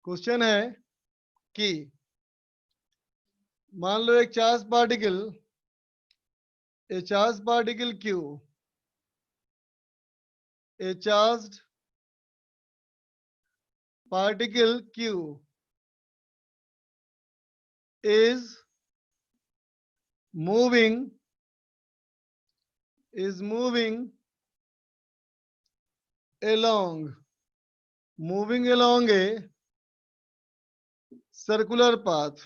Question है कि मान लो एक charge particle Q, a charged particle Q is moving along a circular path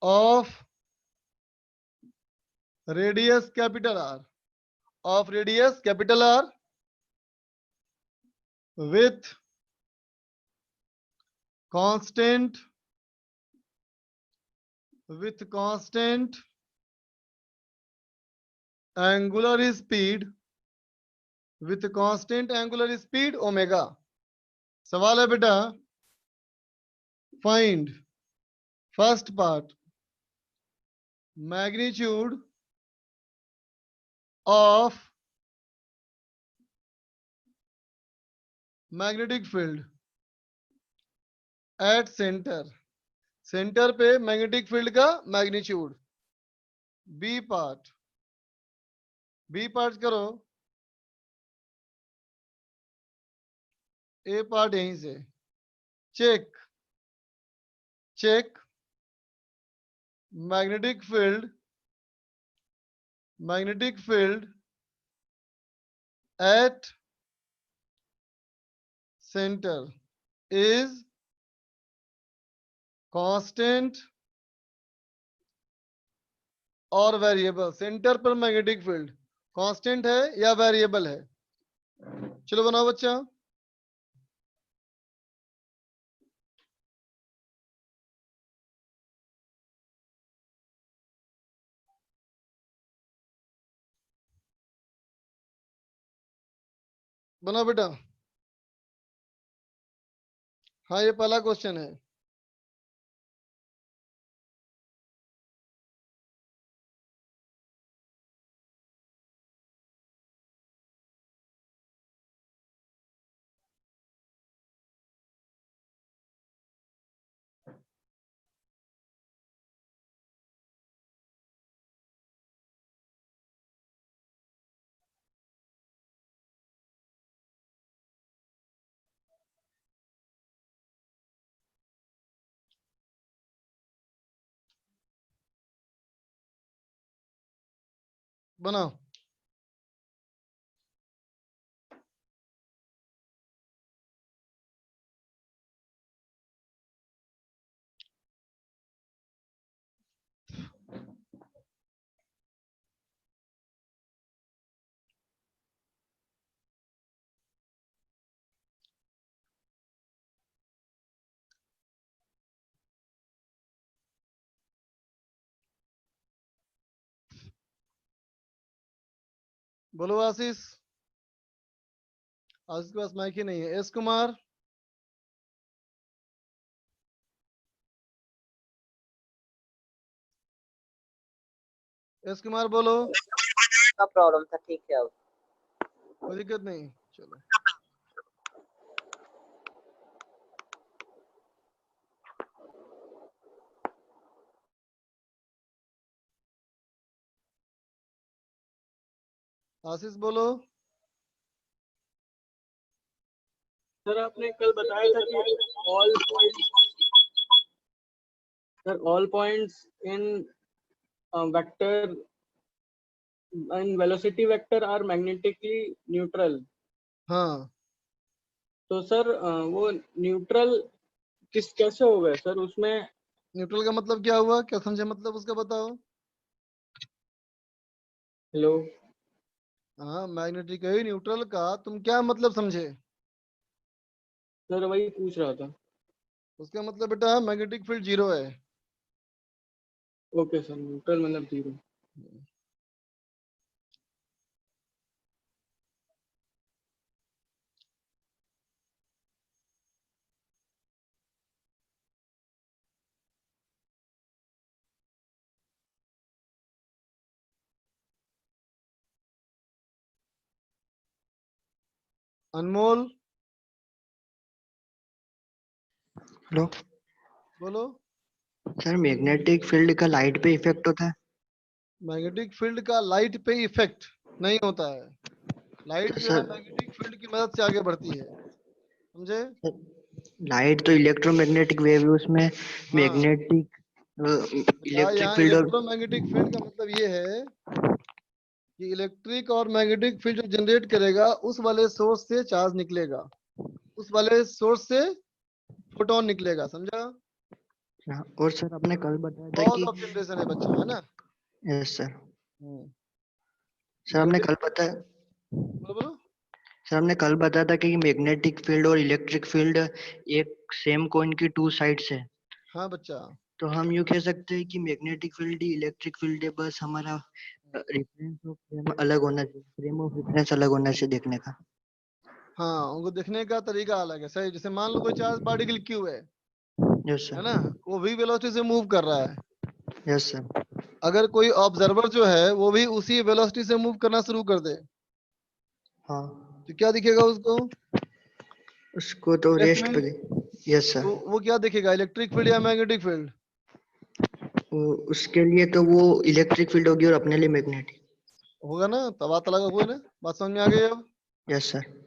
of radius capital R, with constant angular speed omega. सवाल है बेटा, find first part magnitude of magnetic field at centre पे magnetic field का magnitude. B part करो, A part यहीं से। Check magnetic field at centre is constant और variable. Centre पर मैग्नेटिक फील्ड कांस्टेंट है या वेरिएबल है? चलो बनाओ बच्चा। बनाओ बेटा। हाँ, ये पहला क्वेश्चन है। बनाओ। बोलो आशीष के पास माइक ही नहीं है। एस कुमार, बोलो। का प्रॉब्लम था, ठीक है अब। कोई दिक्कत नहीं, चलो। आशीष बोलो। सर आपने कल बताया था कि all points in vector in velocity vector are magnetically neutral. हाँ, तो सर वो न्यूट्रल कैसे हो गए सर? उसमें न्यूट्रल का मतलब क्या हुआ? क्या समझे मतलब उसका बताओ। हेलो हाँ, मैग्नेटिक है न्यूट्रल का, तुम क्या मतलब समझे? सर, वही पूछ रहा था। उसका मतलब बेटा मैग्नेटिक फील्ड 0 है। ओके सर, न्यूट्रल मतलब 0। अनमोल, हेलो बोलो। सर, मैग्नेटिक फील्ड का लाइट पे इफेक्ट होता है? मैग्नेटिक फील्ड का लाइट पे इफेक्ट नहीं होता है। लाइट तो जो है सर मैग्नेटिक फील्ड की मदद से आगे बढ़ती है, समझे? लाइट तो इलेक्ट्रोमैग्नेटिक वेव है, उसमें हाँ मैग्नेटिक बेटा, इलेक्ट्रिक यहाँ फील्ड और इलेक्ट्रोमैग्नेटिक फील्ड का मतलब ये है कि इलेक्ट्रिक और मैग्नेटिक फील्ड जो जनरेट करेगा उस वाले सोर्स से चार्ज निकलेगा, उस वाले सोर्स से फोटोन निकलेगा, समझा? और सर आपने कल बताया था कॉज कि ऑफ जनरेशन है बच्चा, है ना? Yes sir. हम्म, सर आपने मैग्नेटिक, कल बताया बोलो बोलो। सर आपने कल बताया था कि मैग्नेटिक फील्ड और इलेक्ट्रिक फील्ड एक सेम कॉइन की टू साइड्स है। हाँ बच्चा। तो हम यूँ कह सकते हैं कि मैग्नेटिक फील्ड ही इलेक्ट्रिक फील्ड है, बस हमारा रेफरेंस ऑफ फ्रेम अलग होना चाहिए, फ्रेम ऑफ रेफरेंस अलग होना चाहिए देखने का। हाँ, उनको देखने का तरीका अलग है, सही। जैसे मान लो कोई चार्ज पार्टिकल क्यू यस है सर। ना, वो भी वेलोसिटी से मूव कर रहा है। Yes sir. अगर कोई ऑब्जर्वर जो है वो भी उसी वेलोसिटी से मूव करना शुरू कर दे हाँ, तो क्या दिखेगा उसको? उसको तो रेस्ट रेस्ट में। पे दे। यस तो सर। वो क्या दिखेगा, इलेक्ट्रिक फील्ड या मैग्नेटिक फील्ड? उसके लिए तो वो इलेक्ट्रिक फील्ड होगी और अपने लिए मैग्नेटिक। होगा ना, तब बात अलग हुई ना, बात समझ में आ गई अब? Yes sir.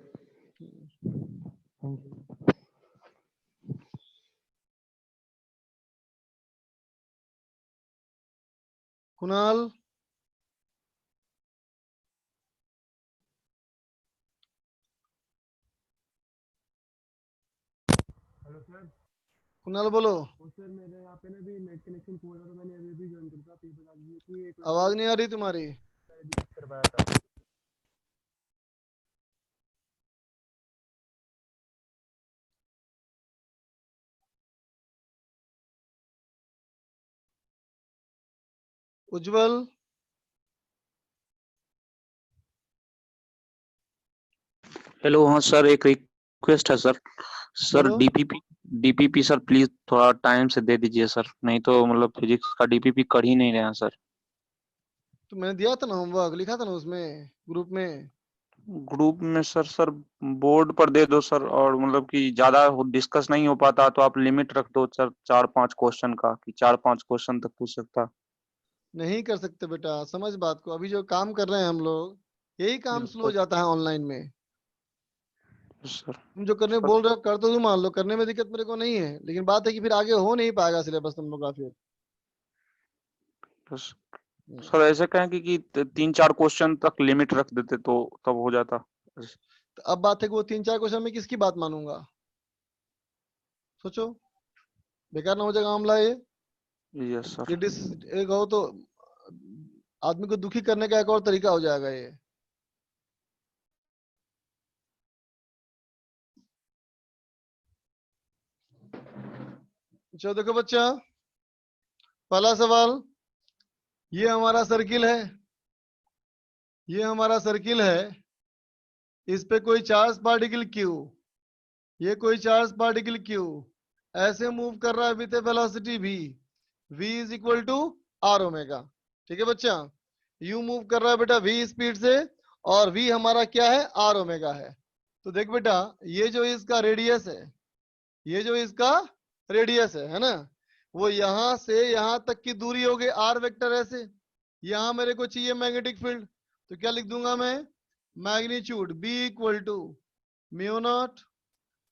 Kunal, hello sir. Kunal बोलो। और सर मेरे यहाँ पे ना भी नेट कनेक्शन खोल रहा था, मैंने अभी अभी ज्वाइन करा था। आप ये बता दीजिए कि एक आवाज नहीं आ रही तुम्हारी। करवाया था। उज्जवल, हेलो। हाँ सर, एक रिक्वेस्ट है सर। सर बोलो। डीपीपी सर प्लीज थोड़ा टाइम से दे दीजिए सर, नहीं तो मतलब फिजिक्स का डीपीपी कर ही नहीं रहे हैं सर। तो मैंने दिया था ना, होमवर्क लिखा था ना उसमें, ग्रुप में। ग्रुप में सर बोर्ड पर दे दो सर, और मतलब कि ज्यादा डिस्कस नहीं हो पाता तो आप लिमिट रख दो सर 4-5 क्वेश्चन का, कि 4-5 क्वेश्चन तक पूछ सकता। नहीं कर सकते बेटा, समझ बात को। अभी जो काम कर रहे हैं हम लोग, यही काम स्लो हो सर जाता है ऑनलाइन में। सर तुम जो करने सर बोल रहे हो कर तो तुम, मान लो करने में दिक्कत मेरे को नहीं है, लेकिन बात है कि फिर आगे हो नहीं पाएगा सिलेबस तुम लोग का फिर। सर ऐसे कहें कि 3-4 क्वेश्चन तक लिमिट रख देते तो तब हो जाता। तो अब बात है कि वो 3-4 क्वेश्चन में किसकी बात मानूंगा? सोचो, बेकार ना हो जाएगा मामला ये। Yes sir. ये डिस एक हो तो आदमी को दुखी करने का एक और तरीका हो जाएगा ये। चलो देखो बच्चा, पहला सवाल, ये हमारा सर्किल है, ये हमारा सर्किल है। इस पे कोई चार्ज पार्टिकल क्यू, ये कोई चार्ज पार्टिकल क्यू ऐसे मूव कर रहा है with velocity v, v is equal to R omega. ठीक है बच्चा, यू मूव कर रहा है बेटा v स्पीड से, और v हमारा क्या है, आर ओमेगा है। तो देख बेटा, ये जो इसका रेडियस है, ये जो इसका रेडियस है ना, वो यहां से यहां तक की दूरी हो गई आर वेक्टर ऐसे। यहां मेरे को चाहिए मैग्नेटिक फील्ड, तो क्या लिख दूंगा मैं, magnitude b equal to mu naught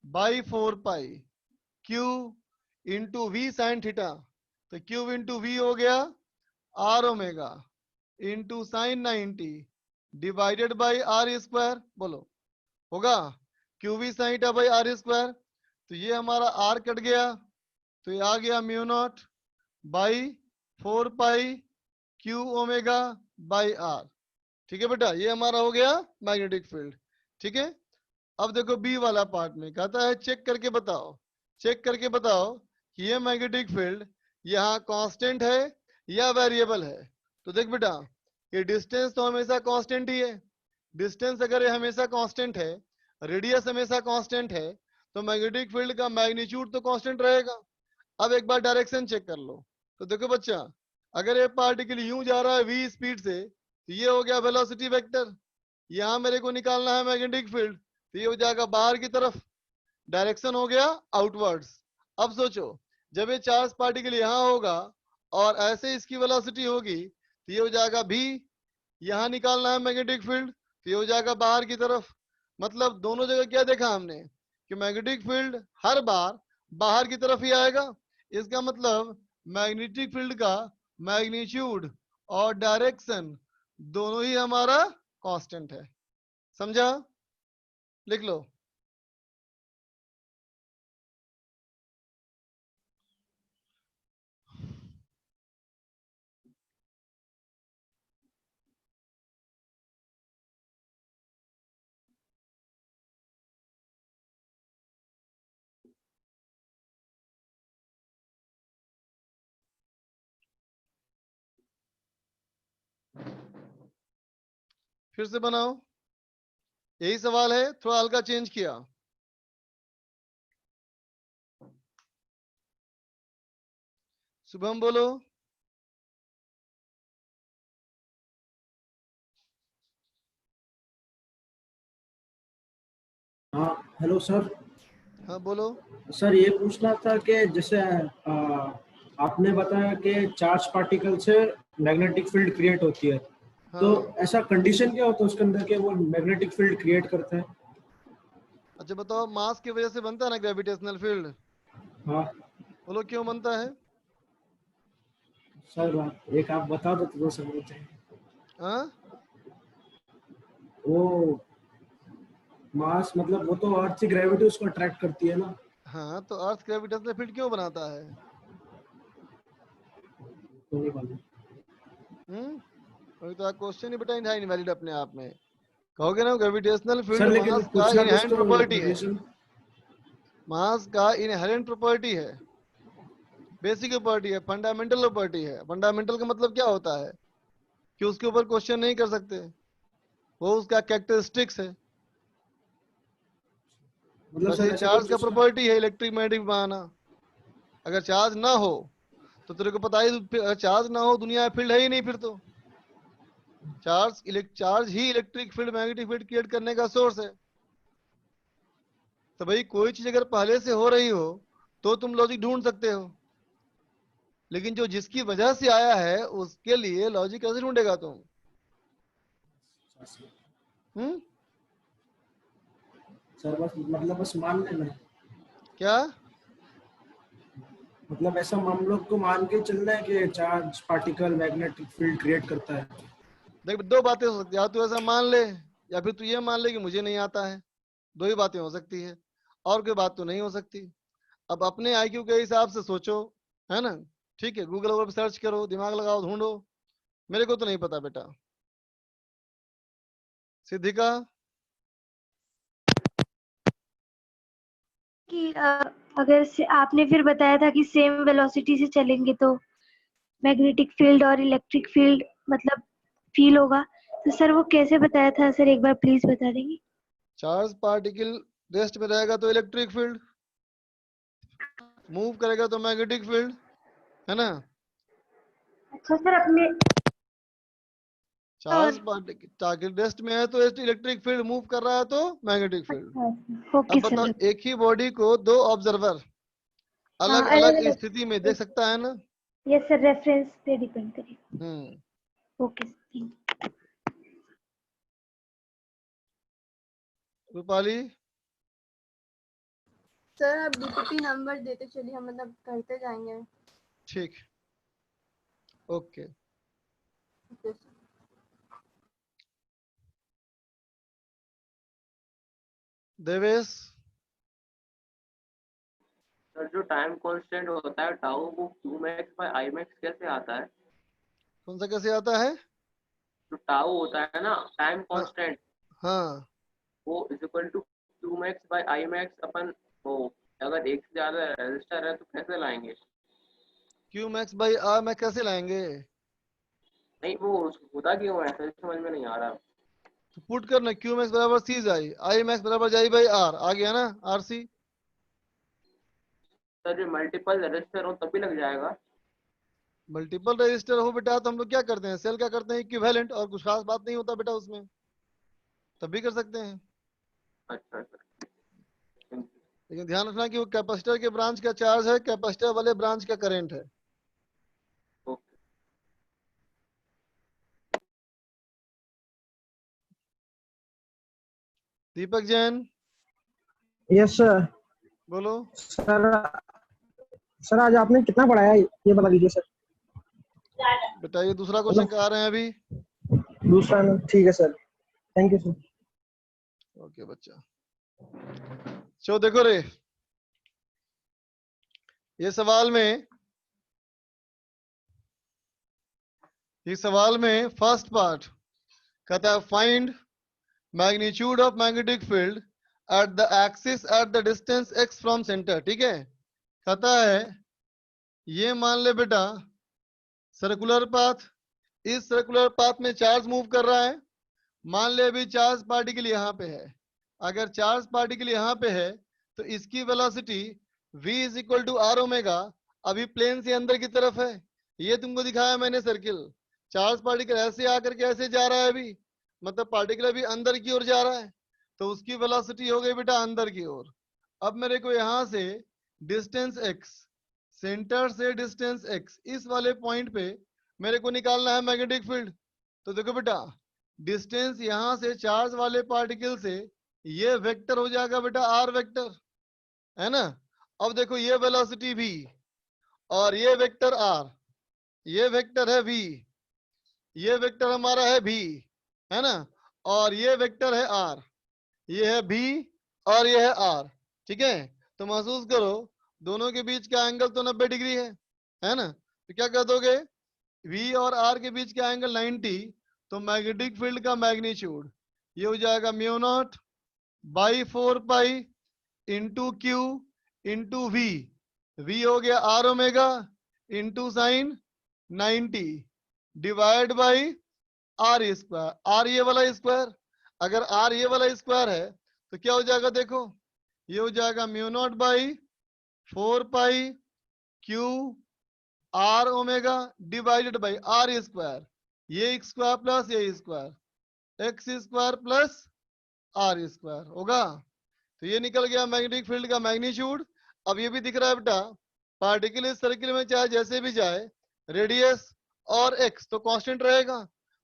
by 4 pi Q into V sine theta. तो क्यू इंटू वी हो गया R omega into sine 90 divided by R square. बोलो, होगा Q V sine theta by R square. तो ये हमारा are cut गया, तो ये आ गया mu naught by 4 pi Q omega by R. ठीक है बेटा, ये हमारा हो गया मैग्नेटिक फील्ड। ठीक है, अब देखो बी वाला पार्ट में कहता है चेक करके बताओ, चेक करके बताओ कि ये मैग्नेटिक फील्ड यहाँ कांस्टेंट है या वेरिएबल है। तो देख बेटा, ये डिस्टेंस तो हमेशा कांस्टेंट ही है। डिस्टेंस अगर ये हमेशा कांस्टेंट है, रेडियस हमेशा कांस्टेंट है, तो मैग्नेटिक फील्ड का मैग्नीट्यूड तो कांस्टेंट रहेगा। अब एक बार डायरेक्शन चेक कर लो। तो देखो बच्चा, अगर ये पार्टिकल यूं जा रहा है v स्पीड से, तो ये हो गया वेलोसिटी वेक्टर। यहां मेरे को निकालना है मैग्नेटिक फील्ड, तो ये हो जाएगा बाहर की तरफ, डायरेक्शन हो गया आउटवर्ड्स। अब सोचो, जब ये चार्ज पार्टिकल यहाँ होगा और ऐसे इसकी वेलोसिटी होगी तो ये हो जाएगा भी, यहाँ निकालना है मैग्नेटिक फील्ड तो ये हो जाएगा बाहर की तरफ। मतलब दोनों जगह क्या देखा हमने कि मैग्नेटिक फील्ड हर बार बाहर की तरफ ही आएगा। इसका मतलब मैग्नेटिक फील्ड का मैग्नीट्यूड और डायरेक्शन दोनों ही हमारा कांस्टेंट है। समझा? लिख लो। फिर से बनाओ, यही सवाल है, थोड़ा हल्का चेंज किया। शुभम बोलो। हाँ हेलो सर। हाँ बोलो। सर ये पूछना था कि जैसे आपने बताया कि चार्ज पार्टिकल से मैग्नेटिक फील्ड क्रिएट होती है, तो हाँ ऐसा कंडीशन क्या होता है उसके अंदर कि वो मैग्नेटिक फील्ड क्रिएट करता है? अच्छा बताओ, मास की वजह से बनता है ना ग्रेविटेशनल फील्ड, हाँ बोलो क्यों बनता है? सर एक आप बता दो तो वो समझते हैं। हाँ वो मास मतलब वो तो अर्थ की ग्रेविटी उसको अट्रैक्ट करती है ना। हाँ, तो अर्थ ग्रेविटेशनल फील्ड क्यों बनाता है? तो नहीं मालूम। वही तो क्वेश्चन ही बेटा इनवैलिड अपने आप में। कहोगे ना ग्रेविटेशनल फील्ड सर लेकिन मास का पूछना कुछ इनहेरेंट तो प्रॉपर्टी है, रीजन। मास का इनहेरेंट प्रॉपर्टी है, बेसिक प्रॉपर्टी है, फंडामेंटल प्रॉपर्टी है। फंडामेंटल का मतलब क्या होता है कि उसके ऊपर क्वेश्चन नहीं कर सकते, वो उसका कैरेक्टरिस्टिक्स है। मतलब वैसे सर ये ऐसा चार्ज कुछ का उसका प्रॉपर्टी है इलेक्ट्रिक मैग्नेटिक बनाना। अगर चार्ज ना हो तो तेरे को पता ही, चार्ज ना हो दुनिया में फील्ड है ही नहीं फिर तो। चार्ज ही electric field magnetic field create करने का सोर्स है। तो भाई कोई चीज अगर पहले से हो रही हो तो तुम लॉजिक ढूंढ सकते हो, लेकिन जो जिसकी वजह से आया है उसके लिए लॉजिक कैसे ढूंढेगा तुम? हम्म सर बस मतलब बस मान लेना है। क्या? मतलब ऐसा हम लोग को मान के चलना है कि charge particle magnetic field create करता है। देख दो बातें हो सकती है, या तो ऐसा मान ले या फिर तू ये मान ले कि मुझे नहीं आता है। दो ही बातें हो सकती है, और कोई बात तो नहीं हो सकती। अब अपने आईक्यू के हिसाब से सोचो, है ना? ठीक है, गूगल वगैरह पे सर्च करो, दिमाग लगाओ, ढूंढो। मेरे को तो नहीं पता बेटा। सिद्धिका? कि अगर से आपने फिर बताया था कि सेम वेलोसिटी से चलेंगे तो मैग्नेटिक फील्ड और इलेक्ट्रिक फील्ड मतलब फील होगा, तो सर वो कैसे बताया था सर, एक बार प्लीज बता देंगे? चार्ज पार्टिकल रेस्ट में रहेगा तो इलेक्ट्रिक फील्ड, मूव करेगा तो मैग्नेटिक फील्ड, है ना? अच्छा सर अपने चार्ज पार्टिकल रेस्ट में है तो इलेक्ट्रिक फील्ड, मूव कर रहा है तो मैग्नेटिक फील्ड। अच्छा ओके अब बताओ, सर। एक ही बॉडी को दो ऑब्जर्वर हाँ अलग अलग अलग अलग, स्थिति में देख सकता है ना? यस सर, रेफरेंस पे डिपेंड करेगा। हम्म ओके सर, रूपाली? सर आप डीपीपी नंबर देते चलिए, हम मतलब करते जाएंगे। ठीक, okay. Okay sir. Devesh? Sir जो टाइम कांस्टेंट होता है टाउ, वो Q max by I max कैसे आता है? कौन सा कैसे आता है? जो टाउ होता है ना टाइम हाँ कांस्टेंट, हाँ, वो is equal to Q max by I max अपन वो, अगर एक से ज्यादा रजिस्टर है तो कैसे लाएंगे? क्यू मैक्स बाई आर मैं कैसे लाएंगे? नहीं वो होता क्यों है, ऐसा समझ में नहीं आ रहा। तो पुट करना, क्यू मैक्स बराबर सी जाई, आई मैक्स बराबर जाई बाई आर, आ गया ना? R C. सर जो मल्टीपल रजिस्टर हो तभी लग जाएगा? मल्टीपल रजिस्टर हो बेटा तो हम लोग क्या करते हैं, सेल क्या करते हैं, इक्विवेलेंट, और कुछ खास बात नहीं होता बेटा उसमें, तब भी कर सकते हैं। अच्छा सर। लेकिन ध्यान रखना कि वो कैपेसिटर के ब्रांच का चार्ज है, कैपेसिटर वाले ब्रांच का करंट है। ओके। दीपक जैन यस सर। बोलो। सर सर आज आपने कितना पढ़ाया ये बता दीजिए सर। बेटा ये दूसरा क्वेश्चन करा रहे हैं अभी। दूसरा ना, ठीक है sir, thank you sir. Okay बच्चा, चलो देखो रे, ये सवाल में फर्स्ट पार्ट कहता है find magnitude of magnetic field at the axis at the distance x from centre. ठीक है, कहता है ये मान ले बेटा सर्कुलर पाथ, इस सर्कुलर पाथ में चार्ज मूव कर रहा है। मान ले अभी चार्ज पार्टिकल यहाँ पे है, अगर चार्ज पार्टिकल यहाँ पे है तो इसकी velocity v is equal to R omega, अभी प्लेन से अंदर की तरफ है। ये तुमको दिखाया मैंने सर्किल, चार्ज पार्टिकल ऐसे आकर के ऐसे जा रहा है अभी, मतलब पार्टिकल अभी अंदर की ओर जा रहा है, तो उसकी वेलोसिटी हो गई बेटा अंदर की ओर। अब मेरे को यहाँ से डिस्टेंस x, सेंटर से डिस्टेंस x, इस वाले पॉइंट पे मेरे को निकालना है मैग्नेटिक फील्ड। तो देखो बेटा डिस्टेंस यहाँ से चार्ज वाले पार्टिकल से ये वेक्टर हो जाएगा बेटा आर वेक्टर, है ना। अब देखो ये वेलोसिटी v और ये वेक्टर r, ये वेक्टर है v, ये वेक्टर हमारा है v, है ना, और ये वेक्टर है r, ये है v और ये है r। ठीक है, तो महसूस करो दोनों के बीच का एंगल तो 90 डिग्री है ना। तो क्या कर दोगे, v और r के बीच का एंगल 90, तो मैग्नेटिक फील्ड का मैग्नीट्यूड ये हो जाएगा mu naught by 4 pi into Q into V, V हो गया R omega into sine 90 divide by R square, R ये वाला स्क्वायर, अगर आर ये वाला स्क्वायर है तो क्या हो जाएगा देखो, ये हो जाएगा mu naught by 4 pi Q R omega divided by R square, ये स्क्वायर प्लस ये square, X square plus R square होगा। तो ये निकल गया मैग्नेटिक फील्ड का मैग्नीट्यूड। अब ये भी दिख रहा है बेटा पार्टिकल इस सर्किल में चाहे जैसे भी जाए, रेडियस और एक्स तो कांस्टेंट रहेगा,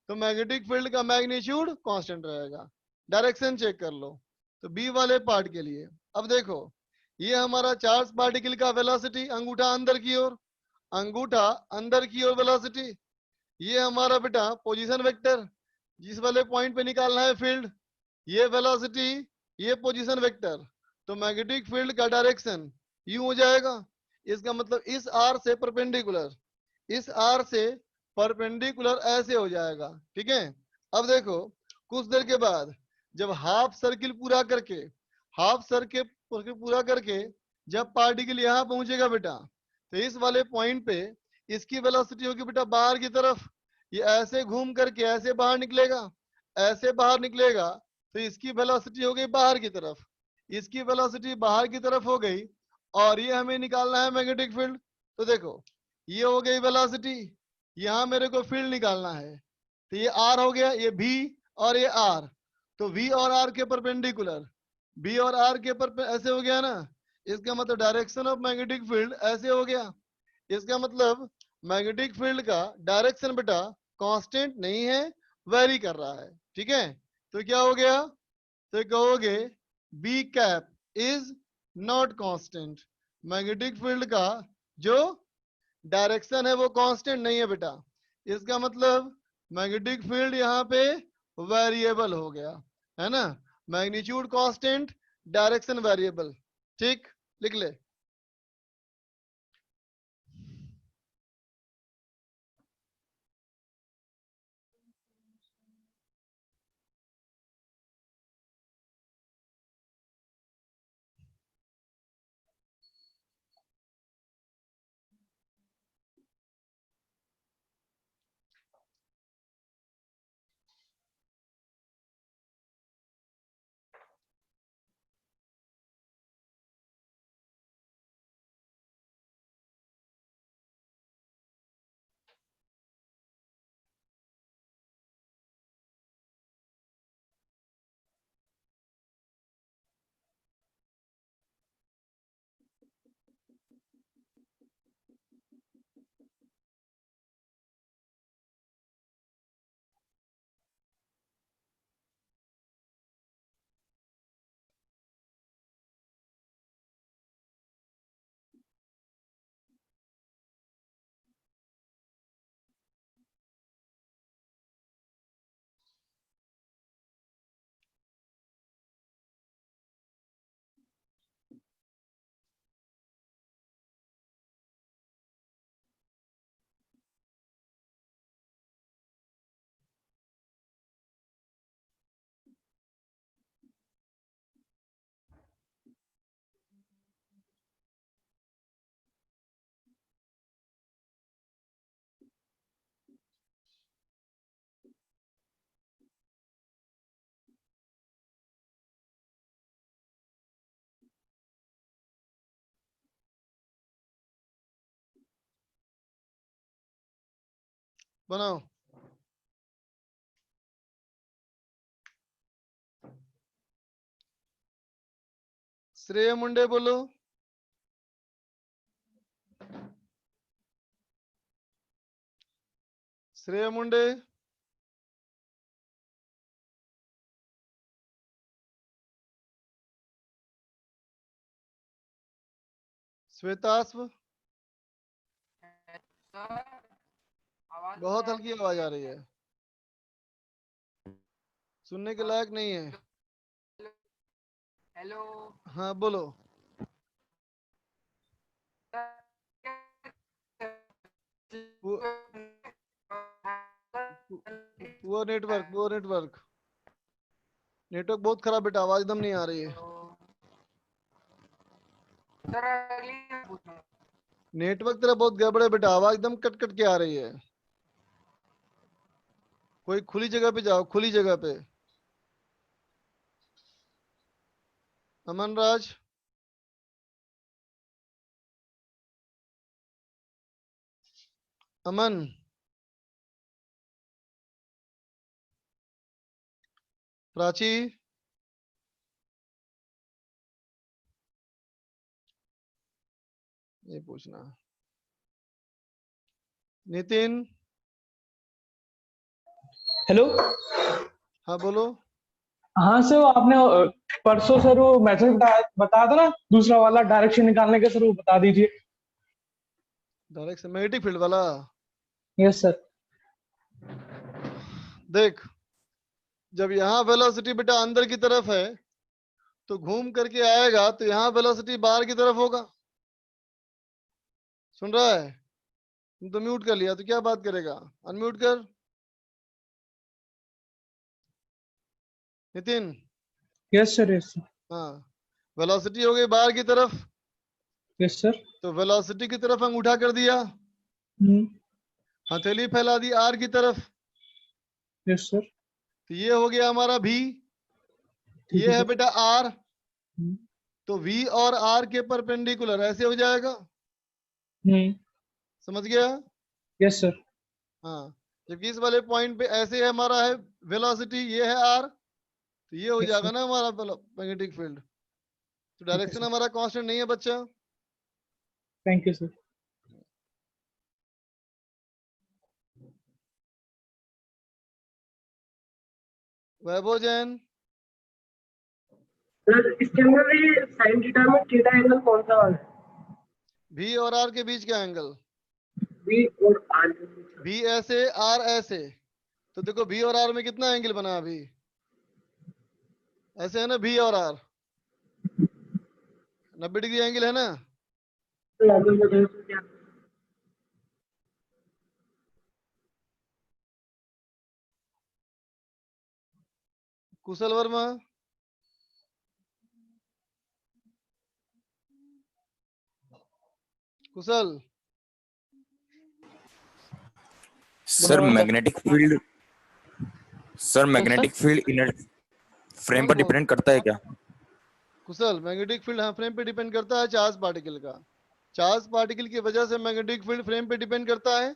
तो मैग्नेटिक फील्ड का मैग्नीट्यूड कांस्टेंट रहेगा। डायरेक्शन चेक कर लो। तो बी वाले पार्ट के लिए अब देखो, ये हमारा चार्ज पार्टिकल का वेलोसिटी, अंगूठा अंदर की ओर, अंगूठा अंदर की ओर वेलोसिटी, ये हमारा बेटा पोजीशन वेक्टर, जिस वाले पॉइंट पे निकालना है फील्ड, ये वेलोसिटी, ये पोजीशन वेक्टर, तो मैग्नेटिक फील्ड का डायरेक्शन यूं हो जाएगा। इसका मतलब इस आर से परपेंडिकुलर, इस आर से परपेंडिकुलर ऐसे हो जाएगा। ठीक है, अब देखो कुछ देर के बाद जब हाफ सर्किल पूरा करके, हाफ सर्किल पूरा करके जब पार्टिकल यहाँ पहुंचेगा बेटा, तो इस वाले पॉइंट पे इसकी वेलोसिटी होगी बेटा बाहर की तरफ, ये ऐसे घूम करके ऐसे बाहर निकलेगा, ऐसे बाहर निकलेगा, तो इसकी वेलोसिटी हो गई बाहर की तरफ, इसकी वेलोसिटी बाहर की तरफ हो गई, और ये हमें निकालना है मैग्नेटिक फील्ड। तो देखो ये हो गई वेलोसिटी, यहाँ मेरे को फील्ड निकालना है, तो ये आर हो गया, ये भी और ये आर, तो वी और आर के परपेंडिकुलर, बी और आर के पर ऐसे हो गया ना, इसका मतलब डायरेक्शन ऑफ मैग्नेटिक फील्ड ऐसे हो गया। इसका मतलब मैग्नेटिक फील्ड का डायरेक्शन बेटा कांस्टेंट नहीं है, वेरी कर रहा है। ठीक है, तो क्या हो गया, तो कहोगे B cap is not constant, magnetic field का जो डायरेक्शन है वो कांस्टेंट नहीं है बेटा। इसका मतलब मैग्नेटिक फील्ड यहाँ पे वेरिएबल हो गया, है ना, मैग्नीट्यूड कांस्टेंट, डायरेक्शन वेरिएबल। ठीक, लिख ले। बनाओ। श्रेय मुंडे बोलो। श्रेय मुंडे। श्वेताश्व। बहुत हल्की आवाज आ रही है, सुनने के लायक नहीं है। हेलो हाँ बोलो। वो नेटवर्क नेटवर्क बहुत खराब बेटा, आवाज एकदम नहीं आ रही है। नेटवर्क तेरा बहुत गड़बड़ है बेटा, आवाज एकदम कट कट के आ रही है। कोई खुली जगह पे जाओ, खुली जगह पे। अमन राज। अमन। प्राची। ये पूछना। नितिन। हेलो। हाँ बोलो। हाँ सर, आपने परसों सर वो मैथड बताया था ना, दूसरा वाला डायरेक्शन निकालने का, सर वो बता दीजिए। डायरेक्ट मैग्नेटिक फील्ड वाला। Yes sir. देख, जब यहाँ वेलोसिटी बेटा अंदर की तरफ है तो घूम करके आएगा, तो यहाँ वेलोसिटी बाहर की तरफ होगा। सुन रहा है? तुम तो म्यूट कर लिया, तो क्या बात करेगा? अनम्यूट कर। Nitin. Yes sir, yes sir. हाँ, वेलोसिटी हो गई बाहर की तरफ, यस सर। तो वेलोसिटी की तरफ अंगूठा कर दिया, हथेली फैला दी आर की तरफ, यस सर। तो ये हो गया हमारा भी, ये है बेटा आर, तो वी और आर के परपेंडिकुलर ऐसे हो जाएगा। समझ गया? Yes sir. हाँ, जबकि इस वाले पॉइंट पे ऐसे है हमारा है वेलोसिटी, ये है आर, तो ये हो Yes, जाएगा sir. ना हमारा मैग्नेटिक फील्ड। तो डायरेक्शन हमारा कांस्टेंट नहीं है बच्चा। Thank you sir. Vaibhav Jain. Sir इसके अंदर भी साइन थीटा में थीटा एंगल कौन सा वाला है? भी और आर के बीच का एंगल, बी और आर। भी ऐसे आर ऐसे, तो देखो भी और आर में कितना एंगल बना अभी, ऐसे है ना, भी और आर 90 डिग्री एंगल है ना। Kushal Verma. Kushal. Sir magnetic field inner frame पर डिपेंड करता है क्या? कुशल, मैग्नेटिक फील्ड हाँ फ्रेम पे डिपेंड करता है, चार्ज पार्टिकल का। चार्ज पार्टिकल की वजह से मैग्नेटिक फील्ड फ्रेम पे डिपेंड करता है,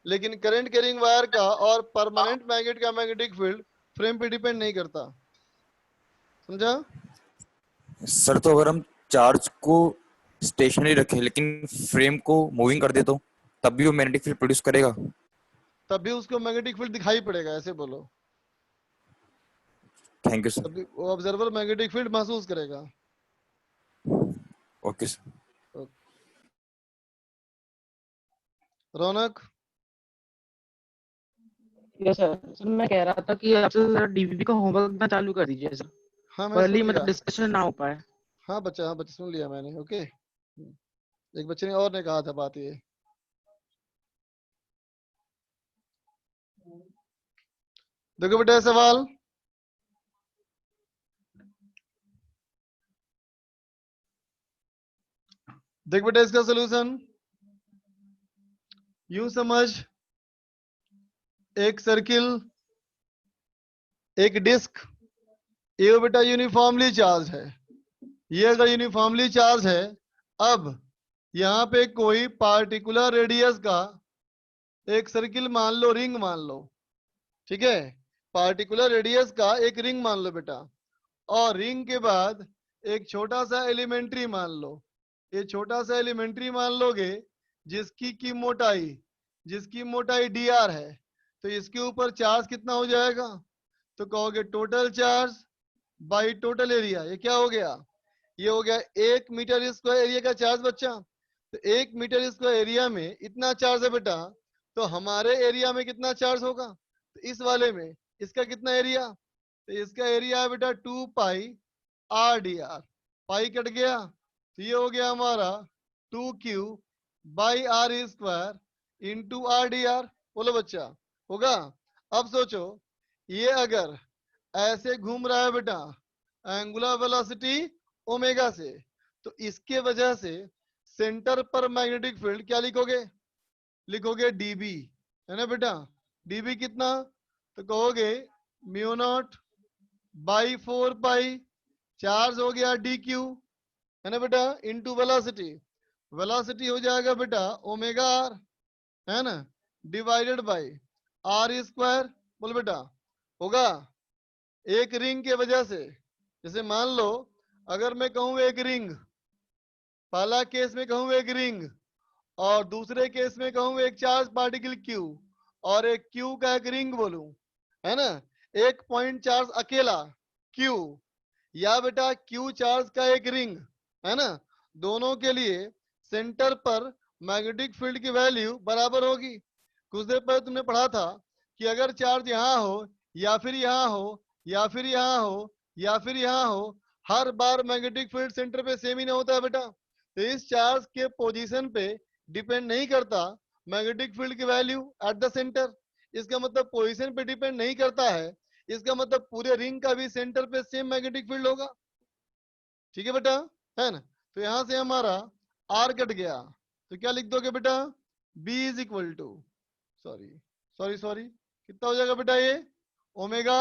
लेकिन करंट कैरिंग वायर का और परमानेंट मैग्नेट का मैग्नेटिक फील्ड फ्रेम पे डिपेंड नहीं करता। समझा? सर तो अगर हम चार्ज को स्टेशनरी रखें लेकिन फ्रेम को मूविंग कर दे तो तब भी वो मैग्नेटिक फील्ड प्रोड्यूस करेगा? तब भी उसको मैग्नेटिक फील्ड दिखाई पड़ेगा, ऐसे बोलो। Thank you sir. तब भी वो ऑब्जर्वर मैग्नेटिक फील्ड महसूस करेगा। Okay sir. Raunak. Yes sir. Sir मैं कह रहा था कि आपसे सर डीबीबी का होमवर्क ना चालू कर दीजिए सर, हाँ मैं सुन मतलब लिया। डिस्कशन ना हो पाए। हाँ बच्चा सुन लिया मैंने। ओके, एक बच्चे ने और ने कहा था बात ये। देखो बेटा सवाल, देख बेटा इसका सोल्यूशन यूं समझ, एक सर्किल, एक डिस्क, ये बेटा यूनिफॉर्मली चार्ज है, ये अगर यूनिफॉर्मली चार्ज है, अब यहाँ पे कोई पार्टिकुलर रेडियस का एक सर्किल मान लो, रिंग मान लो, ठीक है, पार्टिकुलर रेडियस का एक रिंग मान लो बेटा, और रिंग के बाद एक छोटा सा एलिमेंट्री मान लो। ये छोटा सा एलिमेंट्री मान लोगे जिसकी मोटाई dr है, तो इसके ऊपर चार्ज कितना हो जाएगा? तो कहोगे total charge by total area. ये क्या हो गया? ये हो गया 1 मीटर स्क्वायर एरिया का चार्ज बच्चा। तो 1 मीटर स्क्वायर एरिया में इतना चार्ज है बेटा, तो हमारे एरिया में कितना चार्ज होगा? तो इस वाले में इसका कितना एरिया? तो इसका एरिया है बेटा 2 pi R D R. Pi cut गया, तो ये हो गया हमारा 2q by R square into R D R. बोलो बच्चा, होगा? अब सोचो, ये अगर ऐसे घूम रहा है बेटा एंगुलर वेलोसिटी ओमेगा से, तो इसके वजह से सेंटर पर मैग्नेटिक फील्ड क्या लिखोगे? लिखोगे डीबी, है ना बेटा? डीबी कितना? तो कहोगे mu naught by 4 pi, charge हो गया डी क्यू, है ना बेटा, इंटू वेलोसिटी। वेलोसिटी हो जाएगा बेटा ओमेगा आर, है ना, डिवाइडेड बाई आर स्क्वायर। बोल बेटा, होगा? एक रिंग के वजह से, जैसे मान लो अगर मैं कहूं एक रिंग, पहला केस में कहूं एक रिंग, और दूसरे केस में कहूं एक चार्ज पार्टिकल क्यू, और एक क्यू का एक रिंग बोलूं, है ना, एक पॉइंट चार्ज अकेला क्यू, या बेटा क्यू चार्ज का एक रिंग, है ना, दोनों के लिए सेंटर पर मैग्नेटिक फील्ड की वैल्यू बराबर होगी। कुछ देर पहले तुमने पढ़ा था कि अगर चार्ज यहाँ हो, या फिर यहाँ हो, या फिर यहाँ हो, या फिर यहाँ हो, हर बार मैग्नेटिक फील्ड सेंटर पे सेम ही नहीं होता है बेटा। तो इस चार्ज के पोजीशन पे डिपेंड नहीं करता मैग्नेटिक फील्ड की वैल्यू एट द सेंटर। इसका मतलब पोजीशन पे डिपेंड नहीं करता है, इसका मतलब पूरे रिंग का भी सेंटर पे सेम मैग्नेटिक फील्ड होगा। ठीक है बेटा, है ना? तो यहां से हमारा आर कट गया, तो क्या लिख दोगे बेटा? B is equal to, sorry कितना हो जाएगा बेटा? ये ओमेगा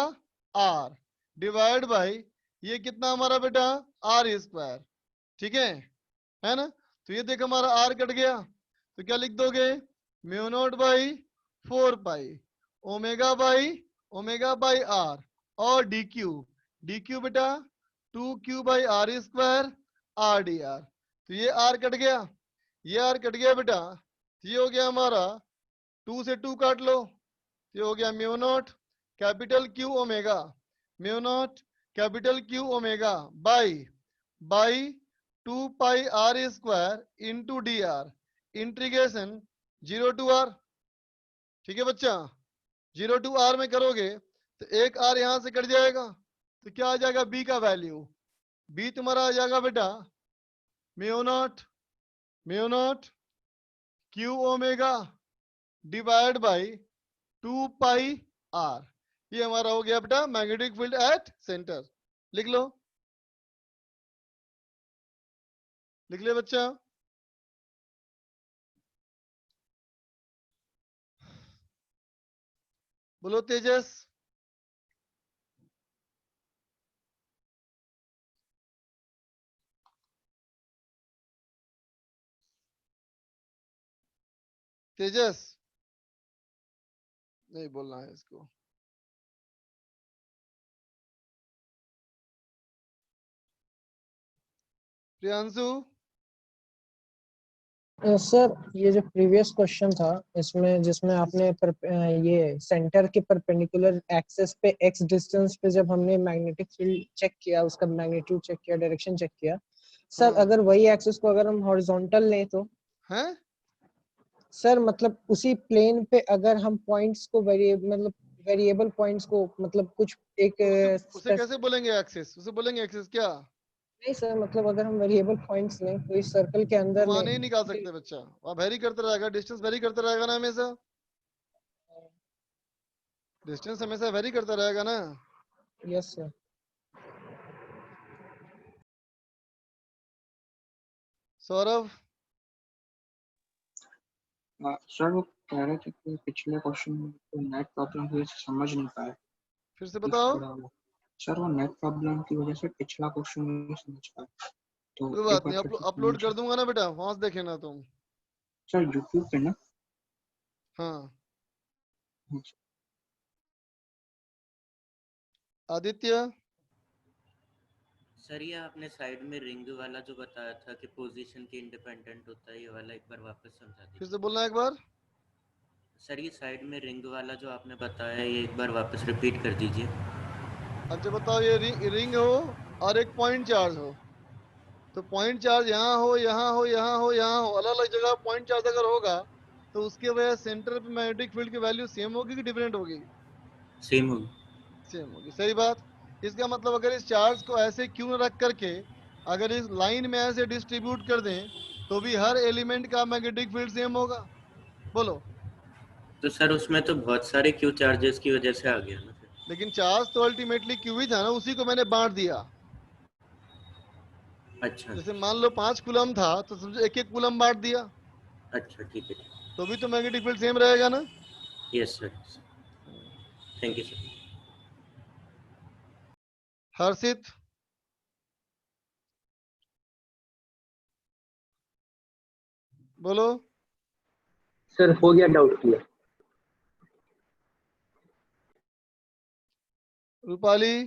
आर डिवाइड बाई ये कितना हमारा बेटा? R square. ठीक है ना? तो ये देख हमारा आर कट गया, तो क्या लिख दोगे? Mu naught by 4 pi omega by R, और डी क्यू बेटा 2q by R square R D R. तो ये आर कट गया, ये आर कट गया बेटा, तो ये हो गया हमारा 2 से 2 काट लो, ये हो गया mu naught capital Q omega, mu naught capital Q omega by 2 pi R square into D R, integration 0 to R. ठीक है बच्चा, 0 टू आर में करोगे तो एक आर यहां से कट जाएगा, तो क्या आ जाएगा? बी का वैल्यू, बी तुम्हारा आ जाएगा बेटा mu naught Q omega divide by 2 pi R. ये हमारा हो गया बेटा मैग्नेटिक फील्ड एट सेंटर। लिख लो, लिख ले बच्चा। बोलो तेजस। तेजस नहीं बोलना है इसको। प्रियांशु। सर ये जो प्रीवियस क्वेश्चन था इसमें जिसमें आपने ये सेंटर के परपेंडिकुलर एक्सिस पे x डिस्टेंस पे जब हमने मैग्नेटिक फील्ड चेक किया, उसका मैग्नीट्यूड चेक किया, डायरेक्शन चेक किया, सर अगर वही एक्सिस को अगर हम हॉरिजॉन्टल लें तो? हैं सर मतलब उसी प्लेन पे अगर हम पॉइंट्स को वेरिएबल पॉइंट्स को मतलब कुछ एक उसे कैसे बोलेंगे एक्सिस? उसे बोलेंगे एक्सिस क्या? नहीं सर, मतलब अगर हम वेरिएबल पॉइंट्स लें तो इस सर्कल के अंदर वहां लें, नहीं निकाल सकते बच्चा, वहां वेरी करता रहेगा, डिस्टेंस वेरी करता रहेगा ना, हमेशा डिस्टेंस हमेशा वेरी करता रहेगा ना। Yes sir. सौरभ। सर वो कह रहे थे कि पिछले क्वेश्चन में तो नेट प्रॉब्लम की वजह से समझ नहीं पाए, फिर से बताओ। सर वो नेट प्रॉब्लम की वजह से पिछला क्वेश्चन नहीं समझ पाए, तो कोई बात नहीं, अपलोड कर दूंगा ना बेटा, वहां से देखे ना तुम। सर यूट्यूब पे ना। हाँ आदित्य। सर ये आपने साइड में रिंग वाला जो बताया था कि पोजीशन के इंडिपेंडेंट होता है, ये वाला एक बार वापस समझा फिर दीजिए। से बोलना एक बार। सर ये साइड में रिंग वाला जो आपने बताया है, ये एक बार वापस रिपीट कर दीजिए। अच्छा बताओ, ये रिंग हो और एक पॉइंट चार्ज हो, तो पॉइंट चार्ज यहाँ हो, यहाँ हो, यहाँ हो, यहाँ हो, अलग अलग जगह पॉइंट चार्ज अगर होगा तो उसके वजह सेंटर पे मैग्नेटिक फील्ड की वैल्यू सेम होगी कि डिफरेंट होगी? सेम होगी। सेम होगी, सही बात। इसका मतलब अगर इस चार्ज को ऐसे क्यों न रख करके अगर इस लाइन में ऐसे डिस्ट्रीब्यूट कर दें तो भी हर एलिमेंट का मैग्नेटिक फील्ड सेम होगा। बोलो। तो सर उसमें तो बहुत सारे क्यू चार्जेस की वजह से आ गया ना फिर। लेकिन चार्ज तो अल्टीमेटली क्यू ही था ना, उसी को मैंने बांट दिया। अच्छा जैसे मान लो 5 कूलम था तो समझो एक एक कूलम बांट दिया, अच्छा, ठीक है। तो भी तो मैग्नेटिक फील्ड सेम रहेगा ना। Yes sir, thank you sir. Harshit. बोलो। सर हो गया, डाउट क्लियर। रूपाली।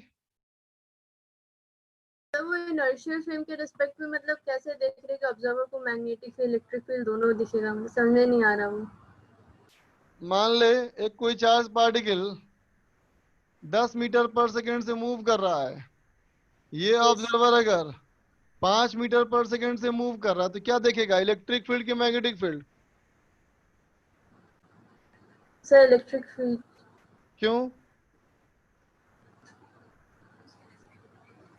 तो वो इनर्शियल फ्रेम के रिस्पेक्ट में मतलब कैसे देख रहे कि ऑब्जर्वर को मैग्नेटिक फील्ड इलेक्ट्रिक फील्ड दोनों दिखेगा, मुझे समझ में नहीं आ रहा वो। मान ले एक कोई चार्ज पार्टिकल 10 मीटर पर सेकंड से मूव कर रहा है, ये ऑब्जर्वर अगर 5 मीटर पर सेकंड से मूव कर रहा है तो क्या देखेगा, इलेक्ट्रिक फील्ड की magnetic field? Sir electric field. क्यों?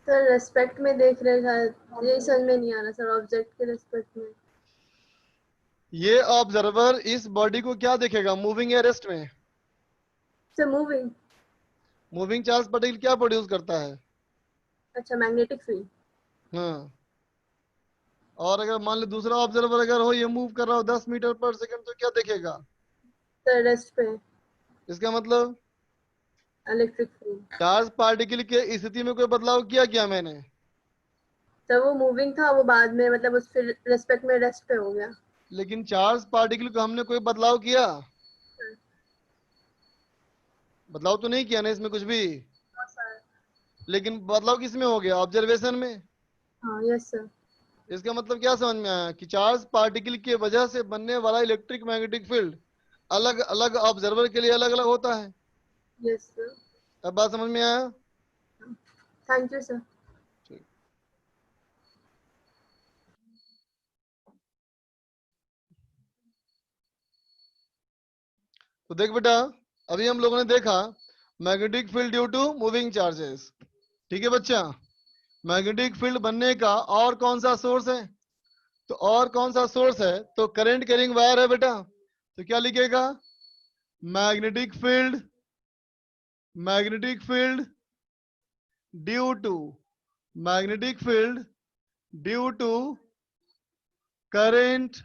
सर रेस्पेक्ट में देख रहे शायद, ये समझ में नहीं आ रहा सर, ऑब्जेक्ट के रेस्पेक्ट में। ये ऑब्जर्वर इस बॉडी को क्या देखेगा, मूविंग या रेस्ट में? Sir moving. Moving charge particle क्या प्रोड्यूस करता है? अच्छा, मैग्नेटिक फील्ड। हाँ, और अगर मान लो दूसरा ऑब्जर्वर अगर हो, ये मूव कर रहा हो 10 मीटर पर सेकंड, तो क्या देखेगा? सर रेस्ट पे। इसका मतलब इलेक्ट्रिक फील्ड। चार्ज पार्टिकल के स्थिति में कोई बदलाव किया मैंने? सर वो मूविंग था, वो बाद में मतलब उस फिर रेस्पेक्ट में रेस्ट पे हो गया। लेकिन चार्ज पार्टिकल को हमने कोई बदलाव किया? बदलाव तो नहीं किया ना इसमें कुछ भी। लेकिन बदलाव किस में हो गया, ऑब्जर्वेशन में। हाँ यस सर। इसका मतलब क्या समझ में आया कि चार्ज पार्टिकल की वजह से बनने वाला इलेक्ट्रिक मैग्नेटिक फील्ड अलग अलग ऑब्जर्वर के लिए अलग अलग होता है। Yes sir. अब बात समझ में आया? Thank you sir. तो देख बेटा, अभी हम लोगों ने देखा magnetic field due to moving charges. ठीक है बच्चा, मैग्नेटिक फील्ड बनने का और कौन सा सोर्स है? तो और कौन सा सोर्स है? तो करंट कैरिंग वायर है बेटा। तो क्या लिखेगा, magnetic field due to magnetic field due to current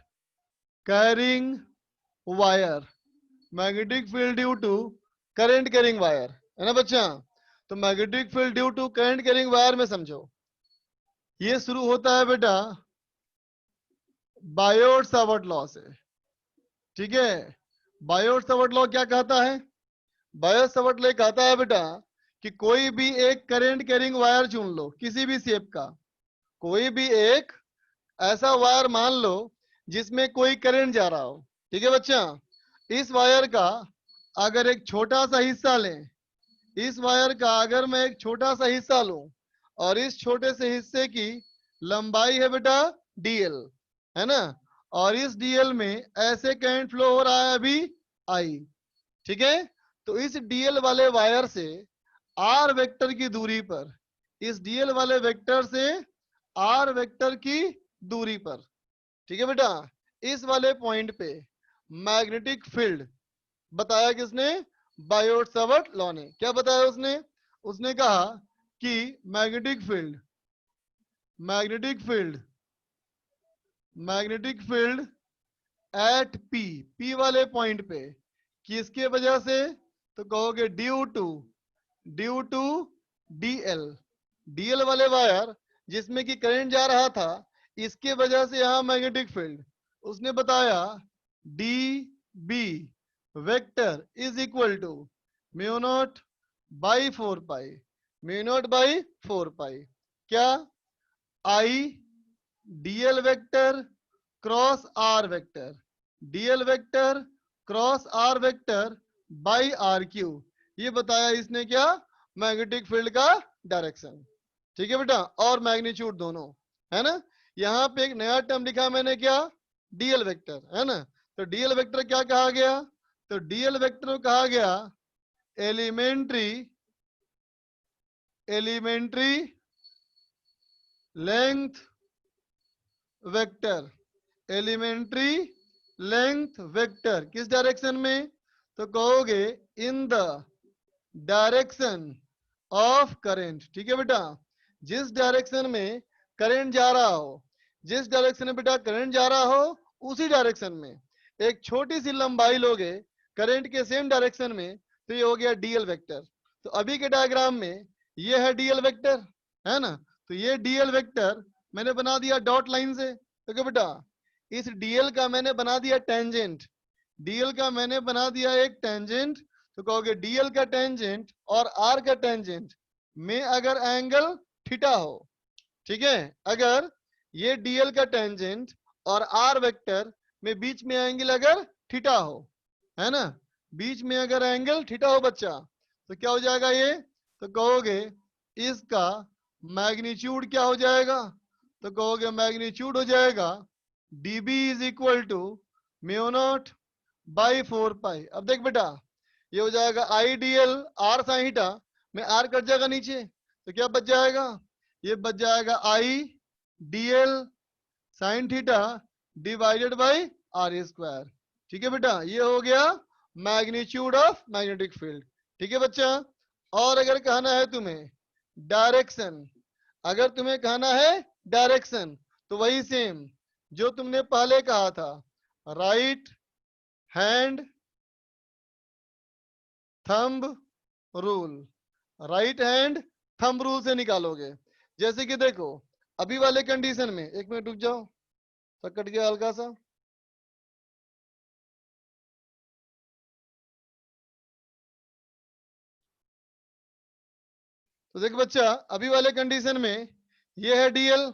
carrying wire, magnetic field due to current carrying wire, है ना बच्चा? तो magnetic field due to current carrying wire में समझो, ये शुरू होता है बेटा बायोट सावर्ट लॉ से। ठीक है, बायोट सावर्ट लॉ क्या कहता है? बायोट सावर्ट लॉ कहता है बेटा कि कोई भी एक करंट कैरिंग वायर चुन लो, किसी भी शेप का, कोई भी एक ऐसा वायर मान लो जिसमें कोई करंट जा रहा हो। ठीक है बच्चा, इस वायर का अगर एक छोटा सा हिस्सा लें, इस वायर का अगर मैं एक छोटा सा हिस्सा लूं और इस छोटे से हिस्से की लंबाई है बेटा dl, है ना, और इस dl में ऐसे करंट फ्लो हो रहा है अभी I। ठीक है, तो इस dl वाले वायर से r वेक्टर की दूरी पर, इस dl वाले वेक्टर से r वेक्टर की दूरी पर, ठीक है बेटा, इस वाले पॉइंट पे मैग्नेटिक फील्ड बताया किसने? बायोट सावर्ट लॉ ने। क्या बताया उसने? उसने कहा कि मैग्नेटिक फील्ड एट पी वाले पॉइंट पे किसके वजह से? तो कहोगे ड्यू टू डीएल वाले वायर जिसमें कि करंट जा रहा था, इसके वजह से यहां मैग्नेटिक फील्ड। उसने बताया D B vector is equal to mu naught by 4 pi, mu naught by 4 pi. क्या? I DL vector cross R vector, DL vector cross R vector by R cube. ये बताया इसने क्या? मैग्नेटिक फील्ड का direction. ठीक है बेटा, और मैग्नीट्यूड दोनों, है ना। यहाँ पे एक नया टर्म लिखा मैंने, क्या? डीएल वेक्टर, है ना। तो डीएल वेक्टर क्या कहा गया? तो डीएल वेक्टर कहा गया elementary length vector, elementary length vector. किस डायरेक्शन में? तो कहोगे in the direction of current. ठीक है बेटा, जिस डायरेक्शन में करंट जा रहा हो, जिस डायरेक्शन में बेटा करंट जा रहा हो, उसी डायरेक्शन में एक छोटी सी लंबाई लोगे करंट के सेम डायरेक्शन में, तो ये हो गया डीएल वेक्टर। तो अभी के डायग्राम में ये है डीएल वेक्टर, है ना। तो ये डीएल वेक्टर मैंने बना दिया डॉट लाइन से। तो क्या बेटा, इस डीएल का मैंने बना दिया टेंजेंट, डीएल का मैंने बना दिया एक टेंजेंट। तो कहोगे डीएल का टेंजेंट और आर का टेंजेंट में अगर एंगल थीटा हो, ठीक है, अगर ये डीएल का टेंजेंट और आर वेक्टर में बीच में एंगल अगर थीटा हो, है ना, बीच में अगर एंगल थीटा हो बच्चा, तो क्या हो जाएगा ये? तो कहोगे इसका मैग्नीट्यूड क्या हो जाएगा? तो कहोगे मैग्नीट्यूड हो जाएगा dB is equal to mu naught by 4 pi. अब देख बेटा, ये हो जाएगा I DL R sine theta में आर कट जाएगा नीचे, तो क्या बच जाएगा? ये बच जाएगा I DL sine theta divided by R square. ठीक है बेटा, ये हो गया मैग्नीट्यूड ऑफ मैग्नेटिक फील्ड। ठीक है बच्चा। और अगर कहना है तुम्हें डायरेक्शन, अगर तुम्हें कहना है डायरेक्शन, तो वही सेम जो तुमने पहले कहा था, right hand thumb rule, right hand thumb rule से निकालोगे। जैसे कि देखो अभी वाले कंडीशन में, एक मिनट रुक जाओ, तो कट गया हल्का सा। तो देख बच्चा, अभी वाले कंडीशन में ये है डीएल,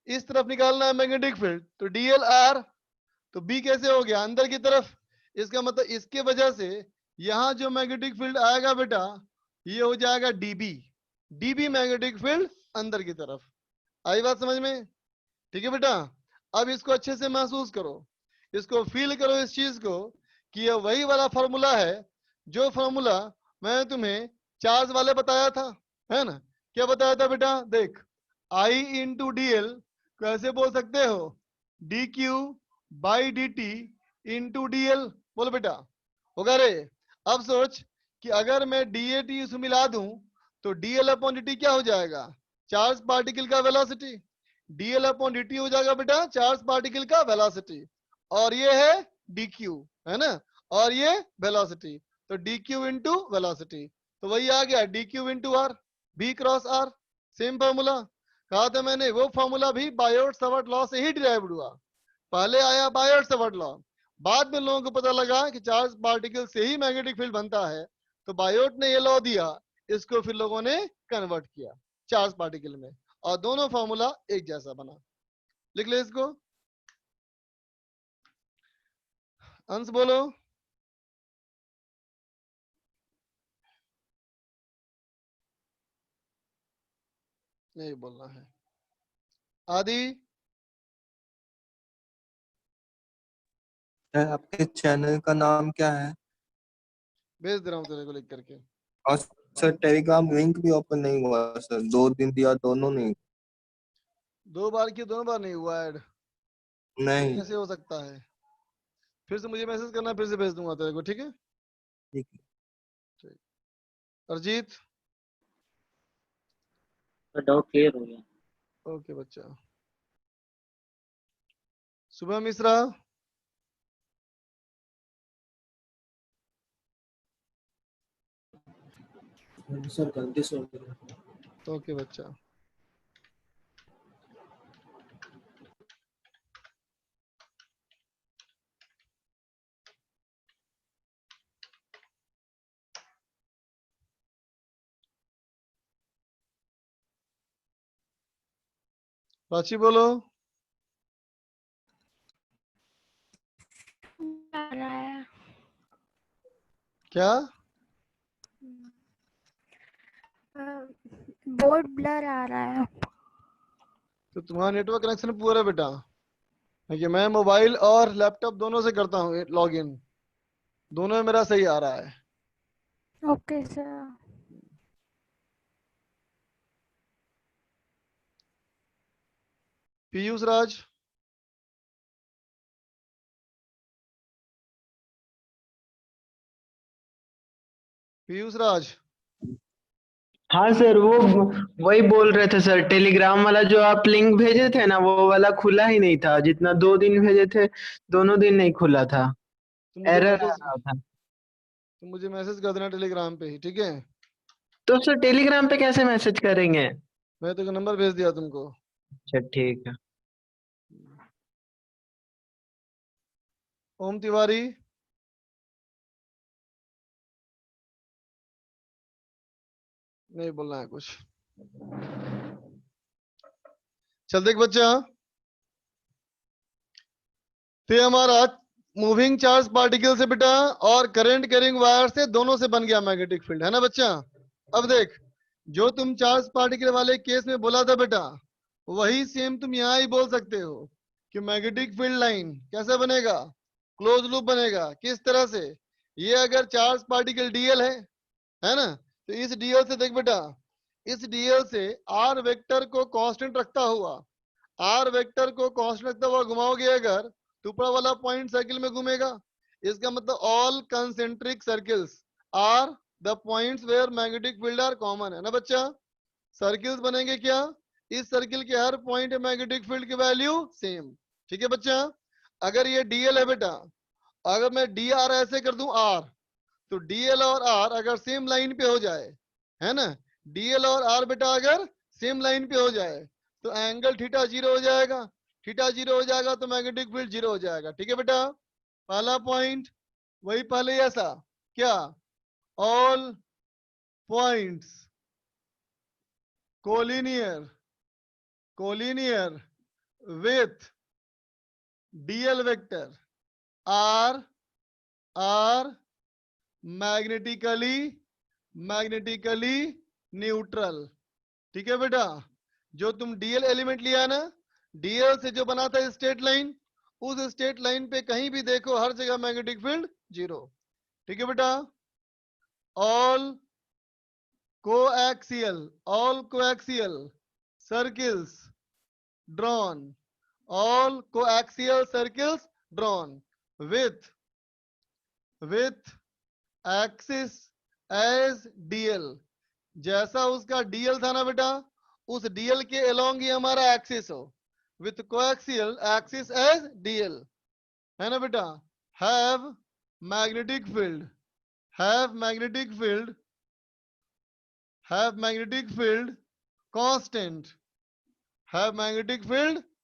इस तरफ निकालना है मैग्नेटिक फील्ड, तो डीएल आर, तो बी कैसे हो गया? अंदर की तरफ। इसका मतलब इसके वजह से यहां जो मैग्नेटिक फील्ड आएगा बेटा, ये हो जाएगा डीबी, डीबी मैग्नेटिक फील्ड अंदर की तरफ। आई बात समझ में? ठीक है बेटा। अब इसको अच्छे से महसूस करो, इसको फील करो इस चीज को, कि ये वही वाला फॉर्मूला है जो फॉर्मूला मैं तुम्हें चार्ज वाले बताया था, है ना। क्या बताया था बेटा? देख, आई इंटू डीएल कैसे बोल सकते हो? D Q by D T into DL. बोल बेटा, होगा रे? अब सोच कि अगर मैं डी ए टी उसमें मिला दूं, तो डीएल अपॉन डी टी क्या हो जाएगा? चार्ज पार्टिकल का velocity. DL upon D T हो जाएगा बेटा चार्ज पार्टिकल का वेलोसिटी, और ये है डी क्यू, है ना, और ये वेलोसिटी, तो डी क्यू इंटू वेलोसिटी, तो वही आ गया D Q into R, B cross R. Same formula कहा था मैंने, वो फॉर्मूला भी बायोट सावर्ट लॉ से ही डिराइव्ड हुआ। पहले आया बायोट सावर्ट लॉ, बाद में लोगों को पता लगा कि चार्ज पार्टिकल से ही मैग्नेटिक फील्ड बनता है, तो बायोट ने ये लॉ दिया, इसको फिर लोगों ने कन्वर्ट किया चार्ज पार्टिकल में, और दोनों फॉर्मूला एक जैसा बना। लिख ले इसको, अंश बोलो। नहीं बोलना है। आदि, आपके चैनल का नाम क्या है? भेज दे रहा हूँ तेरे को लिख करके। और सर टेलीग्राम लिंक भी ओपन नहीं हुआ सर, 2 दिन दिया, दोनों नहीं। 2 बार की 2 बार नहीं हुआ ऐड? नहीं। कैसे हो सकता है? फिर से मुझे मैसेज करना, फिर से भेज दूंगा तेरे को, ठीक है? ठीक है। अरजीत, डाउट क्लियर हो गया। ओके बच्चा। सुबह मिश्रा, सर गलती से हो गया। ओके बच्चा। प्राची बोलो। आ रहा है। क्या? बोर्ड ब्लर आ रहा है। तो तुम्हारा नेटवर्क कनेक्शन पूरा है बेटा, क्योंकि मैं मोबाइल और लैपटॉप दोनों से करता हूँ लॉगिन, दोनों में मेरा सही आ रहा है। Okay sir. पीयूष राज। पीयूष राज। हाँ सर, वो वही बोल रहे थे सर, टेलीग्राम वाला जो आप लिंक भेजे थे ना, वो वाला खुला ही नहीं था। जितना 2 दिन भेजे थे, दोनों दिन नहीं खुला था, तुम मुझे एरर आ मैसेज रहा था। तुम मुझे मैसेज कर देना टेलीग्राम पे ही, ठीक है? तो सर टेलीग्राम पे कैसे मैसेज करेंगे? मैं तो नंबर भेज दिया तुमको। अच्छा ठीक है। ओम तिवारी। नहीं बोलना है कुछ। चल देख बच्चा, तो हमारा मूविंग चार्ज पार्टिकल से बेटा और करंट कैरिंग वायर से दोनों से बन गया मैग्नेटिक फील्ड, है ना बच्चा? अब देख, जो तुम चार्ज पार्टिकल वाले केस में बोला था बेटा, वही सेम तुम यहाँ ही बोल सकते हो कि मैग्नेटिक फील्ड लाइन कैसे बनेगा, क्लोज लूप बनेगा। किस तरह से? ये अगर चार्ज पार्टिकल डीएल है ना, तो इस डीएल से देख बेटा, इस डीएल से आर वेक्टर को कांस्टेंट रखता हुआ, आर वेक्टर को कांस्टेंट रखता हुआ घुमाओगे अगर, तो ऊपर वाला पॉइंट सर्किल में घूमेगा। इसका मतलब all concentric circles are the points where magnetic field are common, है ना बच्चा? सर्किल्स बनेंगे क्या? इस सर्किल के हर पॉइंट मैग्नेटिक फील्ड की वैल्यू सेम, ठीक है बच्चा? अगर ये डीएल है बेटा, अगर मैं डी आर ऐसे कर दूं आर, तो डीएल और आर अगर सेम लाइन पे हो जाए, है ना, डीएल और आर बेटा अगर सेम लाइन पे हो जाए, तो एंगल थीटा 0 हो जाएगा। थीटा 0 हो जाएगा तो मैग्नेटिक फील्ड 0 हो जाएगा, ठीक है बेटा? पहला पॉइंट वही पहले ऐसा, क्या? All points collinear with DL vector are magnetically neutral, ठीक है बेटा? जो तुम डीएल एलिमेंट लिया ना, डीएल से जो बना था स्ट्रेट लाइन, उस स्ट्रेट लाइन पे कहीं भी देखो हर जगह मैग्नेटिक फील्ड 0, ठीक है बेटा? All coaxial circles drawn, all coaxial circles drawn with axis as dl, जैसा उसका dl था ना बेटा, उस dl के along ही हमारा axis हो, with coaxial axis as dl, है ना बेटा? have magnetic field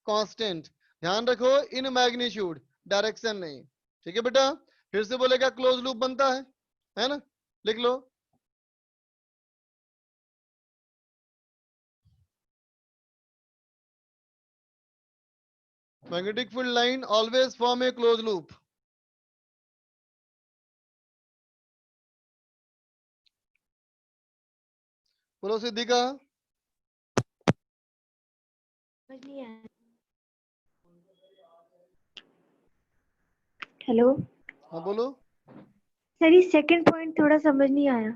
कांस्टेंट, ध्यान रखो इन मैग्नीट्यूड, डायरेक्शन नहीं, ठीक है बेटा? फिर से बोलेगा क्लोज लूप बनता है ना? लिख लो। Magnetic field line always form a close loop. बोलो सिद्धिका। हेलो। हाँ बोलो। सर ये सेकंड पॉइंट थोड़ा समझ नहीं आया।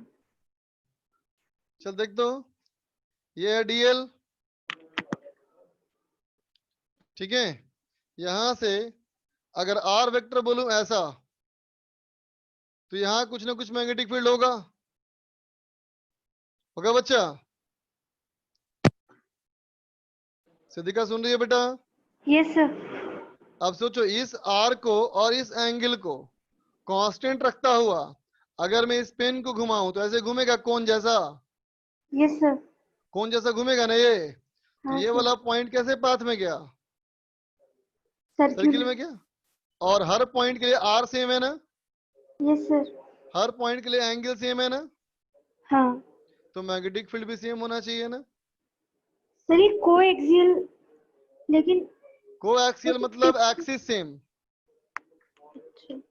चल देख दो, ये है डीएल, ठीक है? यहां से अगर आर वेक्टर बोलूं ऐसा, तो यहां कुछ ना कुछ मैग्नेटिक फील्ड होगा बच्चा? सिद्धिका सुन रही है बेटा? Yes sir. अब सोचो, इस आर को और इस एंगल को कांस्टेंट रखता हुआ अगर मैं इस पेन को घुमाऊं तो ऐसे घूमेगा कौन जैसा? Yes sir. कौन जैसा घूमेगा ना ये? तो हाँ ये सर। वाला पॉइंट कैसे पाथ में गया? सर्किल सर्किल में गया। और हर पॉइंट के लिए आर सेम है ना? Yes sir. हर पॉइंट के लिए एंगल सेम है ना? हाँ तो मैग्नेटिक फील्ड भी सेम होना चाहिए ना? सर ये कोएक्सियल लेकिन कोएक्सियल मतलब एक्सिस सेम। ठीक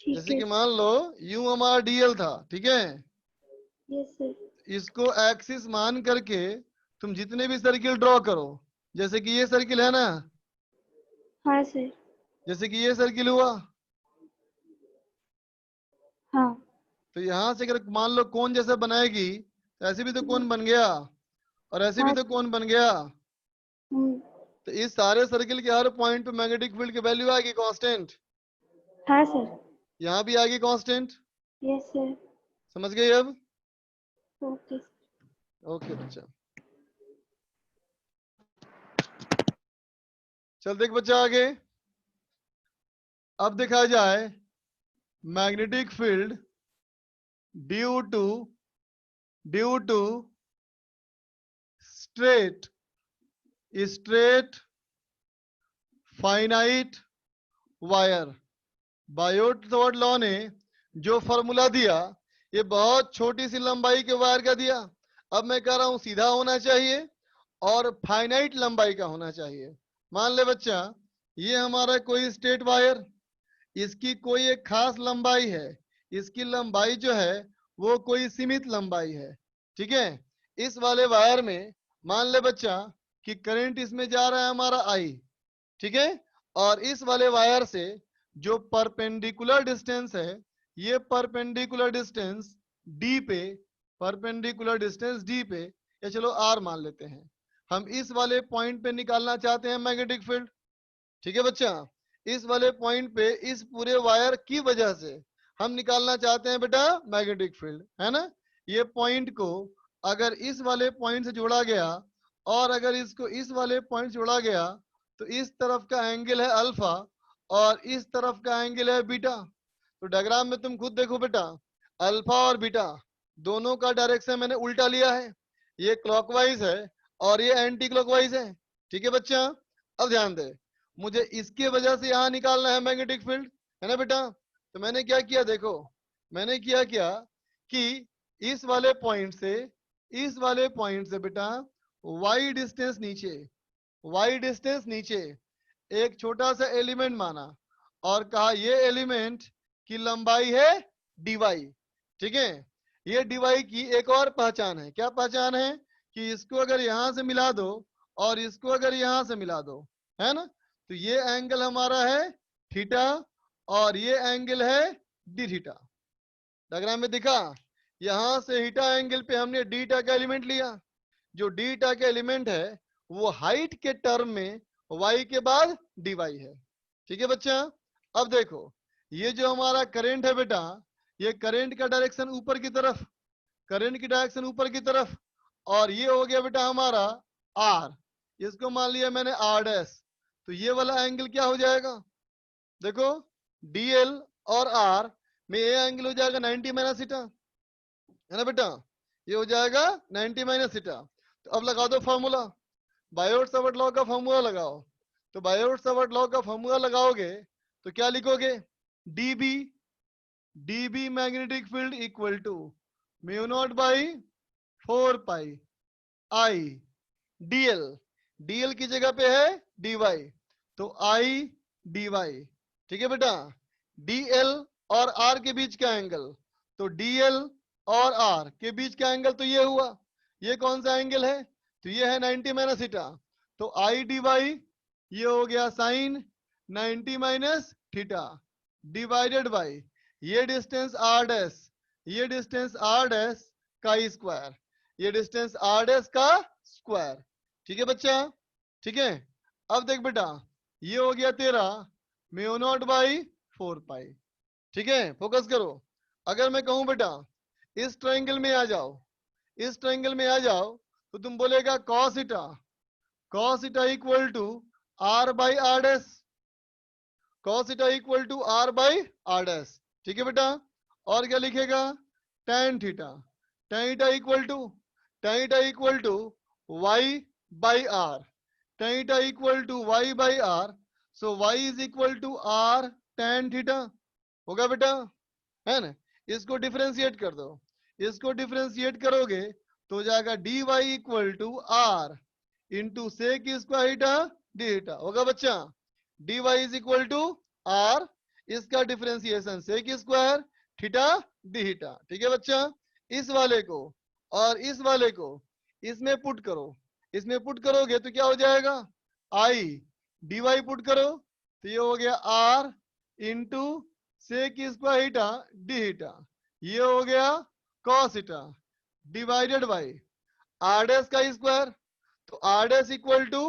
जैसे है। कि मान लो यू हमारा डीएल था, ठीक है, यस सर। इसको एक्सिस मान करके तुम जितने भी सर्किल ड्रॉ करो, जैसे कि ये सर्किल है ना, हाँ सर। जैसे कि ये सर्किल हुआ, हाँ। तो यहाँ से अगर मान लो कोन जैसा बनाएगी तो ऐसे भी तो कोन बन गया और ऐसे भी हाँ। तो कोन बन गया। हम्म। तो इस सारे सर्किल के हर पॉइंट पे मैग्नेटिक फील्ड की वैल्यू आएगी कांस्टेंट। हाँ सर। यहाँ भी आएगी कांस्टेंट। Yes sir. समझ गए अब? ओके। ओके बच्चा, चल देख बच्चा आगे। अब देखा जाए magnetic field due to straight finite wire. Biot law ने जो फॉर्मूला दिया, ये बहुत छोटी सी लंबाई के वायर का दिया। अब मैं कह रहा हूं सीधा होना चाहिए और फाइनाइट लंबाई का होना चाहिए। मान ले बच्चा, ये हमारा कोई स्ट्रेट वायर, इसकी कोई एक खास लंबाई है, इसकी लंबाई जो है वो कोई सीमित लंबाई है, ठीक है। इस वाले वायर में मान ले बच्चा कि करंट इसमें जा रहा है हमारा आई, ठीक है, और इस वाले वायर से जो परपेंडिकुलर डिस्टेंस है, ये परपेंडिकुलर डिस्टेंस डी पे, परपेंडिकुलर डिस्टेंस डी पे, या चलो आर मान लेते हैं, हम इस वाले पॉइंट पे निकालना चाहते हैं मैग्नेटिक फील्ड, ठीक है बच्चा। इस वाले पॉइंट पे इस पूरे वायर की वजह से हम निकालना चाहते हैं बेटा मैग्नेटिक फील्ड, है ना। ये पॉइंट को अगर इस वाले पॉइंट से जोड़ा गया और अगर इसको इस वाले पॉइंट से जोड़ा गया तो इस तरफ का एंगल है अल्फा और इस तरफ का एंगल है बीटा। तो डायग्राम में तुम खुद देखो बेटा, अल्फा और बीटा दोनों का डायरेक्शन मैंने उल्टा लिया है, ये क्लॉकवाइज है और ये एंटी क्लॉकवाइज है, ठीक है बच्चा। अब ध्यान दे, मुझे इसकी वजह से यहाँ निकालना है मैग्नेटिक फील्ड, है ना बेटा। तो मैंने क्या किया, देखो मैंने क्या किया कि इस वाले पॉइंट से इस वाले पॉइंट से बेटा वाई डिस्टेंस नीचे, वाई डिस्टेंस नीचे एक छोटा सा एलिमेंट माना और कहा ये एलिमेंट की लंबाई है डीवाई, ठीक है। ये डीवाई की एक और पहचान है, क्या पहचान है कि इसको अगर यहां से मिला दो और इसको अगर यहां से मिला दो, है ना, तो ये एंगल हमारा है थीटा और ये एंगल है डी थीटा। डायग्राम में दिखा, यहां से थीटा एंगल पे हमने डीटा का एलिमेंट लिया, जो डीटा का एलिमेंट है वो हाइट के टर्म में y के बाद dy है, ठीक है बच्चा। अब देखो ये जो हमारा करंट है बेटा, ये करंट का डायरेक्शन ऊपर की तरफ, करंट की डायरेक्शन ऊपर की तरफ, और ये हो गया बेटा हमारा r, इसको मान लिया मैंने r डैश, तो ये वाला एंगल क्या हो जाएगा, देखो dl और r में ये एंगल हो जाएगा 90 माइनस थीटा, है ना बेटा, ये हो जाएगा 90 माइनस थीटा। तो अब लगा दो फॉर्मूला, बायोट-सावर्ट लॉ का फॉर्मूला लगाओ। तो बायोट-सावर्ट लॉ का फॉर्मूला लगाओगे तो क्या लिखोगे, dB, dB magnetic field equal to mu naught by 4 pi I dl, dl की जगह पे है dy, तो I dy, ठीक है बेटा। dl और r के बीच का एंगल, तो dl और r के बीच का एंगल तो ये हुआ, ये कौन सा एंगल है, तो ये है 90 माइनस थीटा, तो I dy ये हो गया sine 90 minus theta divided by ये डिस्टेंस r डैश, ये डिस्टेंस r डैश का स्क्वायर, ये डिस्टेंस r डैश का स्क्वायर, ठीक है बच्चा, ठीक है। अब देख बेटा, ये हो गया तेरा म्यू नॉट बाई 4 पाई, ठीक है, फोकस करो। अगर मैं कहूं बेटा इस ट्रायंगल में आ जाओ, इस ट्रायंगल में आ जाओ, तो तुम बोलेगा cos theta, cos theta equal to r by r dash, cos theta equal to r by r dash, ठीक है बेटा। और क्या लिखेगा, tan theta, tan theta equal to y by r, tan theta equal to y by r, so y is equal to r tan theta, होगा बेटा, है ना। इसको डिफरेंशिएट कर दो, इसको डिफरेंशिएट करोगे तो हो जाएगा dy equal to r into sec square theta D theta होगा बच्चा। D Y is equal to R, इसका differentiation sec square theta D theta. ठीक है बच्चा। इस वाले को और इस वाले को इसमें पुट करो, इसमें पुट करोगे तो क्या हो जाएगा, आई डी वाई पुट करो तो ये हो गया r into sec square theta D theta, ये हो गया cos theta divided by r dash का स्क्वायर, तो r dash equal to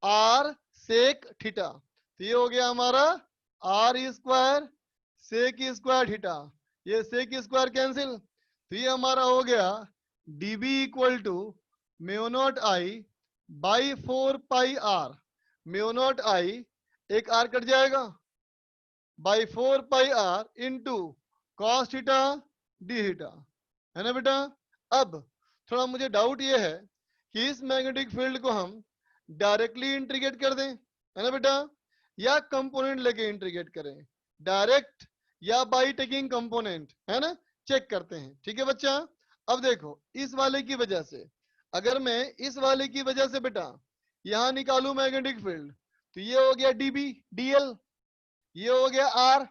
r sec theta, तो ये हो गया हमारा r square sec square theta, ये सेक स्क्वायर कैंसिल, तो ये हमारा हो गया dB equal to mu naught I by 4 pi R, mu naught I एक आर कट जाएगा by 4 pi are into cos theta D theta, है ना बेटा। अब थोड़ा मुझे डाउट ये है कि इस मैग्नेटिक फील्ड को हम डायरेक्टली इंटीग्रेट कर दें, है ना बेटा, या कंपोनेंट लेके इंटीग्रेट करें, डायरेक्ट या बाई टेकिंग कंपोनेंट, है ना, चेक करते हैं। ठीक है बच्चा। अब देखो इस वाले की वजह से, अगर मैं इस वाले की वजह से बेटा यहां निकालू मैग्नेटिक फील्ड, तो ये हो गया डीबी डीएल, ये हो गया आर,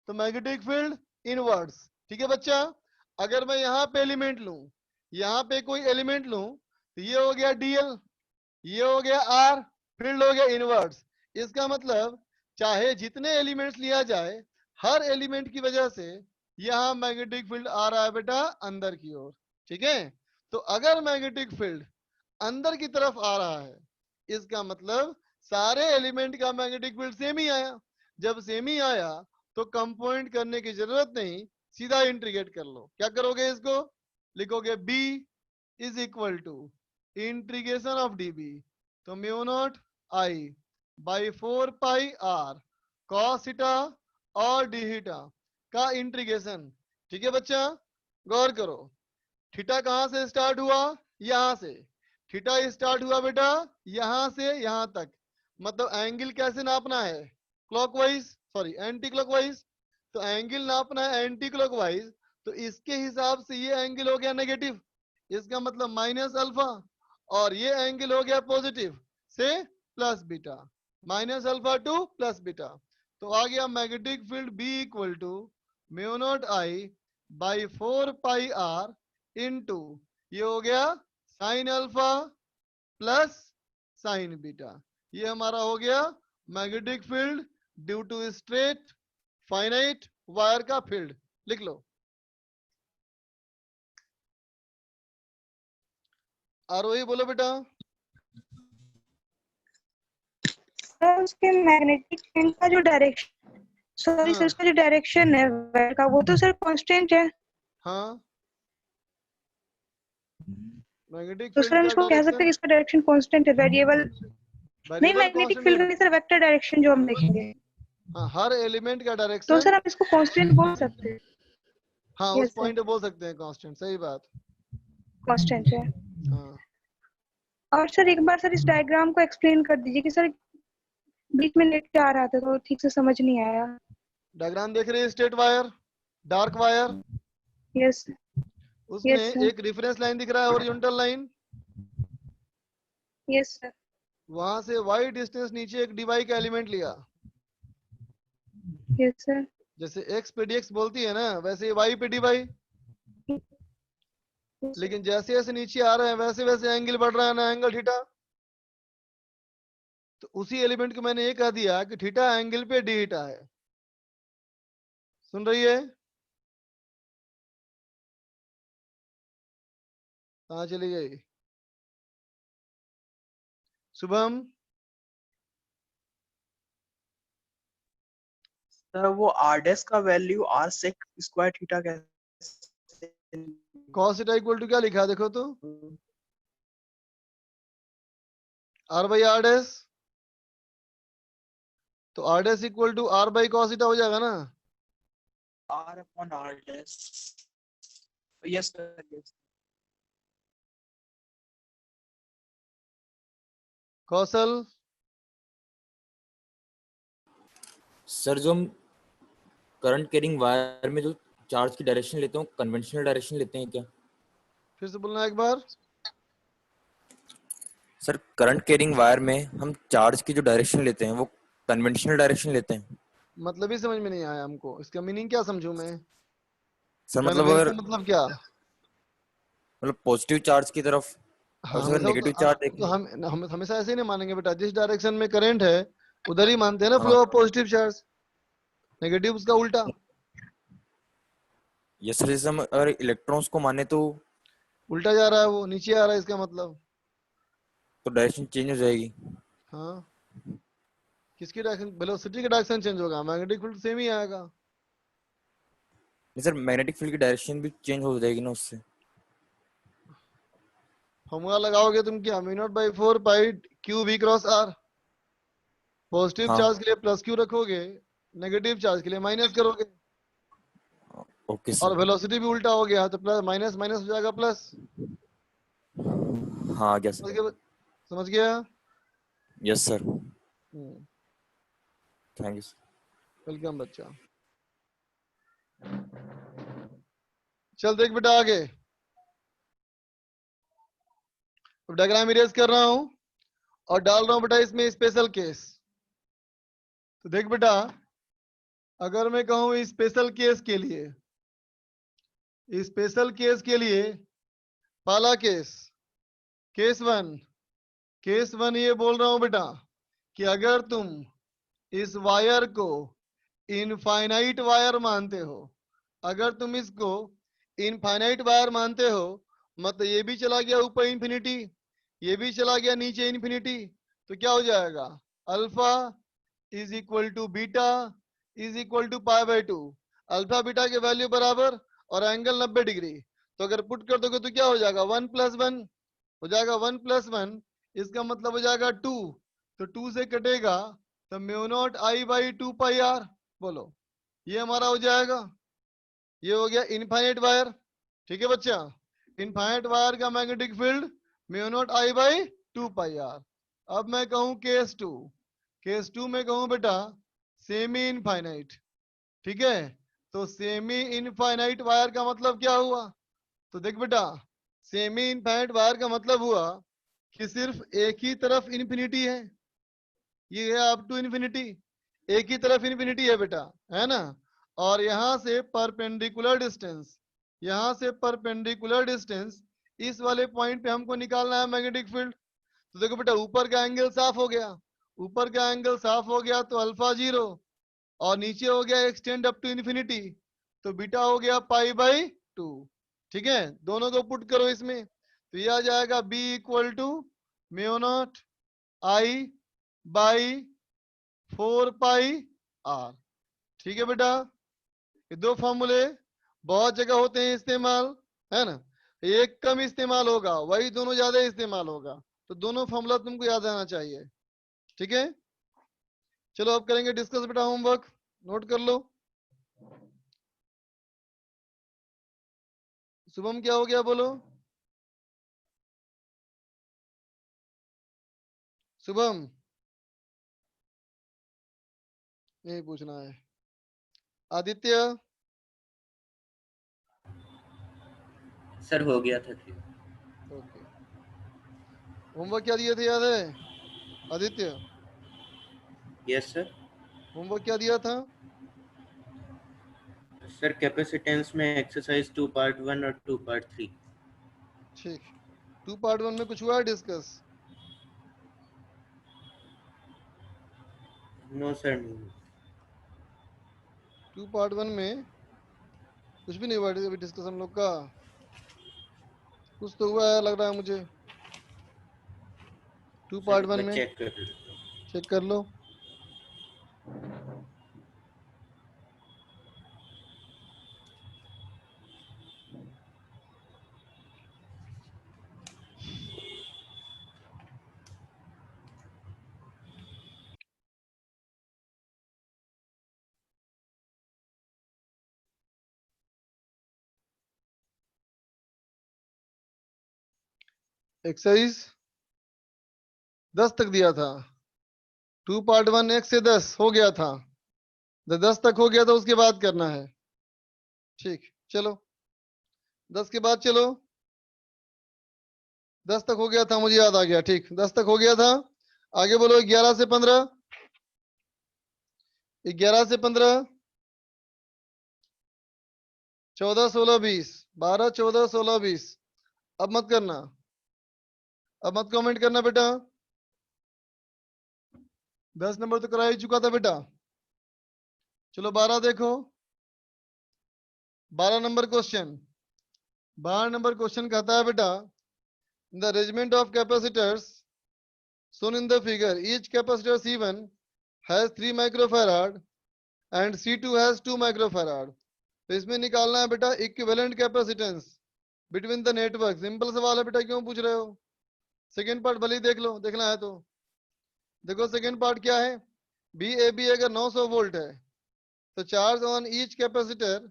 तो मैग्नेटिक फील्ड इनवर्ड्स। ठीक है बच्चा। अगर मैं यहाँ पे एलिमेंट लूं, यहाँ पे कोई एलिमेंट लूं, तो ये हो गया डीएल, ये हो गया आर, फील्ड हो गया इनवर्ड्स। इसका मतलब चाहे जितने एलिमेंट्स लिया जाए, हर एलिमेंट की वजह से यहाँ मैग्नेटिक फील्ड आ रहा है बेटा अंदर की ओर। ठीक है। तो अगर मैग्नेटिक फील्ड अंदर की तरफ आ रहा है, इसका मतलब सारे एलिमेंट का मैग्नेटिक फील्ड सेम ही आया। जब सेम ही आया तो कंपोनेंट करने की जरूरत नहीं, सीधा इंटीग्रेट कर लो। क्या करोगे, इसको लिखोगे B is equal to integration of dB, तो mu naught I by 4 pi r cos theta और डी थीटा का इंटीग्रेशन। ठीक है बच्चा, गौर करो, थीटा कहां से स्टार्ट हुआ, यहां से। थीटा स्टार्ट हुआ बेटा यहां से यहां तक, मतलब एंगल कैसे नापना है, क्लॉकवाइज, सॉरी एंटी क्लॉकवाइज। तो एंगल नापना है एंटी क्लॉकवाइज, तो इसके हिसाब से ये एंगल हो गया नेगेटिव, इसका मतलब माइनस अल्फा, और ये एंगल हो गया पॉजिटिव से plus beta, minus alpha to plus beta. तो आ गया magnetic field B equal to mu naught I by 4 pi are into ये हो गया sine alpha plus sine beta. ये हमारा हो गया magnetic field due to straight finite wire का फील्ड। लिख लो। आरोही बोलो बेटा। सर उसके मैग्नेटिक फील्ड का जो डायरेक्शन, सॉरी सर, उसका जो डायरेक्शन है वायर का, वो तो सर कांस्टेंट है। हाँ मैग्नेटिक तो फील्ड सर हम का इसको कह सकते हैं कि डायरेक्शन, इसका डायरेक्शन कांस्टेंट है, वेरिएबल नहीं, मैग्नेटिक फील्ड का नहीं सर, वेक्टर डायरेक्शन जो हम देखेंगे। हाँ हर एलिमेंट का तो डायरेक्शन, सर हम इसको कांस्टेंट बोल सकते हैं। हाँ Yes, उस पॉइंट पे बोल सकते हैं कांस्टेंट, सही बात। कांस्टेंट है। हाँ और सर एक बार सर इस डायग्राम को एक्सप्लेन कर दीजिए कि सर बीच में नेट क्या आ रहा था तो ठीक से समझ नहीं आया। डायग्राम देख रहे हैं, straight wire, dark wire, yes उसमें यस सर, एक रेफरेंस लाइन दिख रहा है, हॉरिजॉन्टल लाइन, यस सर, वहां से y डिस्टेंस नीचे एक dy का एलिमेंट लिया, यस सर, जैसे x पे dx बोलती है ना, वैसे y पे dy, लेकिन जैसे जैसे नीचे आ रहे हैं वैसे वैसे एंगल बढ़ रहा है ना, एंगल थीटा। तो उसी एलिमेंट को मैंने ये कह दिया कि थीटा एंगल पे डी थीटा है। सुन रही है, कहाँ चली गई शुभम? सर वो आर डैश का value r sec square theta कैसे, cos थीटा इक्वल टू क्या लिखा है देखो तो, r बाई आर डैश, तो r dash equal to r by cos theta हो जाएगा ना। R upon r dash, yes sir yes. Kaushal sir जो हम करंट कैरिंग वायर में जो चार्ज की डायरेक्शन लेते हैं, कन्वेंशनल डायरेक्शन लेते हैं क्या? फिर से बोलना एक बार। सर करंट कैरिंग वायर में हम चार्ज की जो डायरेक्शन लेते हैं वो कन्वेंशनल डायरेक्शन लेते हैं। मतलब ही समझ में नहीं आया हमको, इसका मीनिंग क्या समझूं मैं? सर मतलब अगर कन्वेंशन मतलब क्या? मतलब पॉजिटिव चार्ज की तरफ और हाँ अगर हमेशा नेगेटिव चार्ज तो देखें। हम हमेशा ऐसे ही नहीं मानेंगे बेटा, जिस डायरेक्शन में करंट है उधर ही मानते हैं ना हाँ flow of positive charge, negative उसका उल्टा। ये सर जैसे हम अगर इलेक्ट्रॉन्स को माने तो उल्टा जा रहा है वो, नीचे आ रहा है इसका मतलब। डायरेक्शन चेंज हो जाएगी। हाँ किसकी डायरेक्शन? वेलोसिटी की डायरेक्शन चेंज होगा, मैग्नेटिक फील्ड सेम ही आएगा। नहीं सर मैग्नेटिक फील्ड की डायरेक्शन भी चेंज हो जाएगी ना उससे। फॉर्मूला लगाओगे तुम क्या, μ0/4 pi Q V cross R. Positive हाँ चार्ज के लिए प्लस क्यू रखोगे, नेगेटिव चार्ज के लिए माइनस करोगे, ओके और सर। वेलोसिटी भी उल्टा हो गया तो प्लस माइनस माइनस हो जाएगा प्लस। हाँ आ गया समझ सर। गया? समझ गया? Yes sir. Hmm, thank you sir. Welcome बच्चा। चल देख बेटा आगे, डायग्राम इरेज कर रहा हूं और डाल रहा हूं बेटा इसमें स्पेशल केस। तो देख बेटा, अगर मैं कहूं स्पेशल केस के लिए, स्पेशल केस के लिए पहला केस, केस वन ये बोल रहा हूं बेटा कि अगर तुम इस वायर को इनफाइनाइट वायर मानते हो, अगर तुम इसको इनफाइनाइट वायर मानते हो, मतलब ये भी चला गया ऊपर इंफिनिटी, ये भी चला गया नीचे इंफिनिटी, तो क्या हो जाएगा? Alpha is equal to beta is equal to π/2। Alpha beta के वैल्यू बराबर और एंगल 90 डिग्री। तो अगर पुट कर दोगे तो क्या हो जाएगा? 1+1 हो जाएगा, 1+1 इसका मतलब हो जाएगा 2। तो 2 से कटेगा तो μ0I/2πr। बोलो, ये हमारा हो जाएगा, ये हो गया इनफाइनाइट वायर। ठीक है बच्चा, इनफाइनाइट वायर का मैग्नेटिक फील्ड μ0I/2πr। अब मैं कहूं केस टू में कहूं बेटा सेमी इनफाइनाइट। ठीक है, तो सेमी इनफाइनाइट वायर का मतलब क्या हुआ? तो देख बेटा, सेमी इनफाइनाइट वायर का मतलब हुआ कि सिर्फ एक ही तरफ इन्फिनिटी है, ये है अप टू इन्फिनिटी, एक ही तरफ इन्फिनिटी है बेटा, है ना। और यहां से परपेंडिकुलर डिस्टेंस, यहां से परपेंडिकुलर डिस्टेंस इस वाले पॉइंट पे हमको निकालना है मैग्नेटिक फील्ड। तो देखो बेटा, ऊपर का एंगल साफ हो गया, ऊपर का एंगल साफ हो गया तो अल्फा 0, और नीचे हो गया एक्सटेंड अप टू इन्फिनिटी, तो बीटा हो गया π/2। ठीक है, दोनों को पुट करो इसमें, तो ये आ जाएगा b इक्वल टू μ0I/4πr। ठीक है बेटा, ये दो फॉर्मूले बहुत जगह होते हैं इस्तेमाल, है ना। एक कम इस्तेमाल होगा, वही दोनों ज्यादा इस्तेमाल होगा, तो दोनों फॉर्मूला तुमको याद आना चाहिए। ठीक है, चलो अब करेंगे डिस्कस बेटा, होमवर्क नोट कर लो। शुभम क्या हो गया बोलो? शुभम, यही पूछना है। आदित्य, सर हो गया था कि ओके। होमवर्क क्या दिए थे याद है आदित्य? Yes sir. होमवर्क क्या दिया था? सर कैपेसिटेंस में एक्सरसाइज 2 पार्ट 1 और 2 पार्ट 3। ठीक, 2 पार्ट 1 में कुछ हुआ है डिस्कस? नो सर नहीं। 2 पार्ट 1 में कुछ भी नहीं हुआ अभी डिस्कस हम लोग का, कुछ तो हुआ है लग रहा है मुझे 2 सर पार्ट एक 1 बार में। चेक कर लेता हूँ। चेक कर लो। एक्सरसाइज 10 तक दिया था, 2 पार्ट 1 1 से 10 हो गया था, 10 तक हो गया था, उसके बाद करना है। ठीक, चलो 10 के बाद चलो 10 तक हो गया था, मुझे याद आ गया, ठीक 10 तक हो गया था। आगे बोलो 11 से 15, 11 से 15, 14 16 20, 12 14 16 20। अब मत करना, अब मत कमेंट करना बेटा, 10 नंबर तो करा ही चुका था बेटा। चलो 12 देखो, 12 नंबर क्वेश्चन, 12 नंबर क्वेश्चन कहता है बेटा, the arrangement of capacitors shown in the figure, each capacitor C1 has 3 microfarad and C2 has 2 microfarad। तो इसमें निकालना है बेटा equivalent capacitance between the network. Simple सवाल है बेटा, क्यों पूछ रहे हो? सेकेंड पार्ट भले ही देख लो, देखना है तो देखो। सेकेंड पार्ट क्या है, बी ए बी अगर 900 वोल्ट है तो charge on each capacitor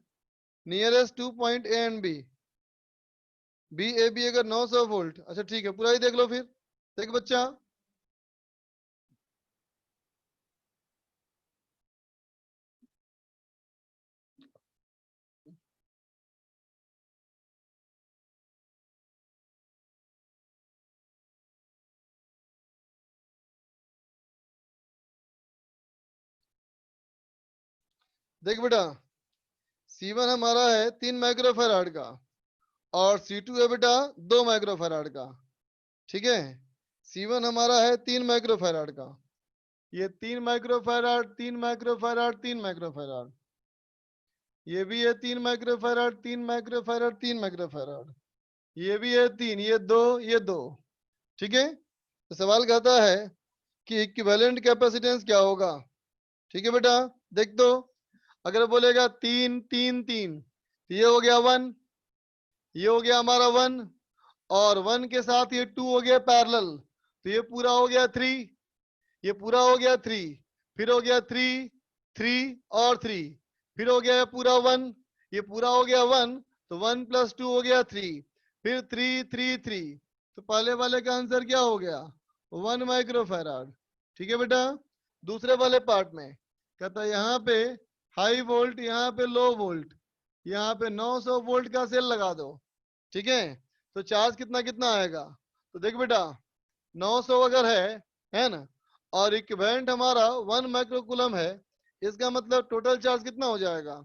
nearest 2 point A and B. B A B अगर 900 वोल्ट, अच्छा ठीक है, पूरा ही देख लो फिर। देख बच्चा, देख बेटा, C1 हमारा है 3 माइक्रोफैराड का और C2 है बेटा 2 माइक्रोफैराड का, ठीक है। C1 हमारा है 3 माइक्रोफैराड का, ये 3 माइक्रोफैराड 3 माइक्रोफैराड 3 माइक्रोफैराड, ये भी है 3 माइक्रोफैराड 3 माइक्रोफैराड 3 माइक्रोफैराड, ये भी है 3, ये 2 ये 2, ठीक है। तो सवाल कहता है कि इक्विवेलेंट कैपेसिटेंस क्या होगा, ठीक है बेटा। देख दो, अगर बोलेगा 3 3 3, ये हो गया 1, ये हो गया हमारा 1 और 1 के साथ ये 2 हो गया पैरेलल, तो ये पूरा हो गया 3, ये पूरा हो गया 3, फिर हो गया 3 3 और 3, फिर हो गया पूरा 1, ये पूरा हो गया 1, तो 1 + 2 हो गया 3, फिर 3 3 3, तो पहले वाले का आंसर क्या हो गया 1 माइक्रोफैराड, ठीक है बेटा। दूसरे वाले पार्ट में कहता है यहाँ पे हाई वोल्ट, यहाँ पे लो वोल्ट, यहाँ पे 900 वोल्ट का सेल लगा दो, ठीक है। तो चार्ज कितना कितना आएगा, तो देख बेटा 900 अगर है ना, और इक्विवेलेंट हमारा 1 माइक्रोकूलम है, इसका मतलब टोटल चार्ज कितना हो जाएगा,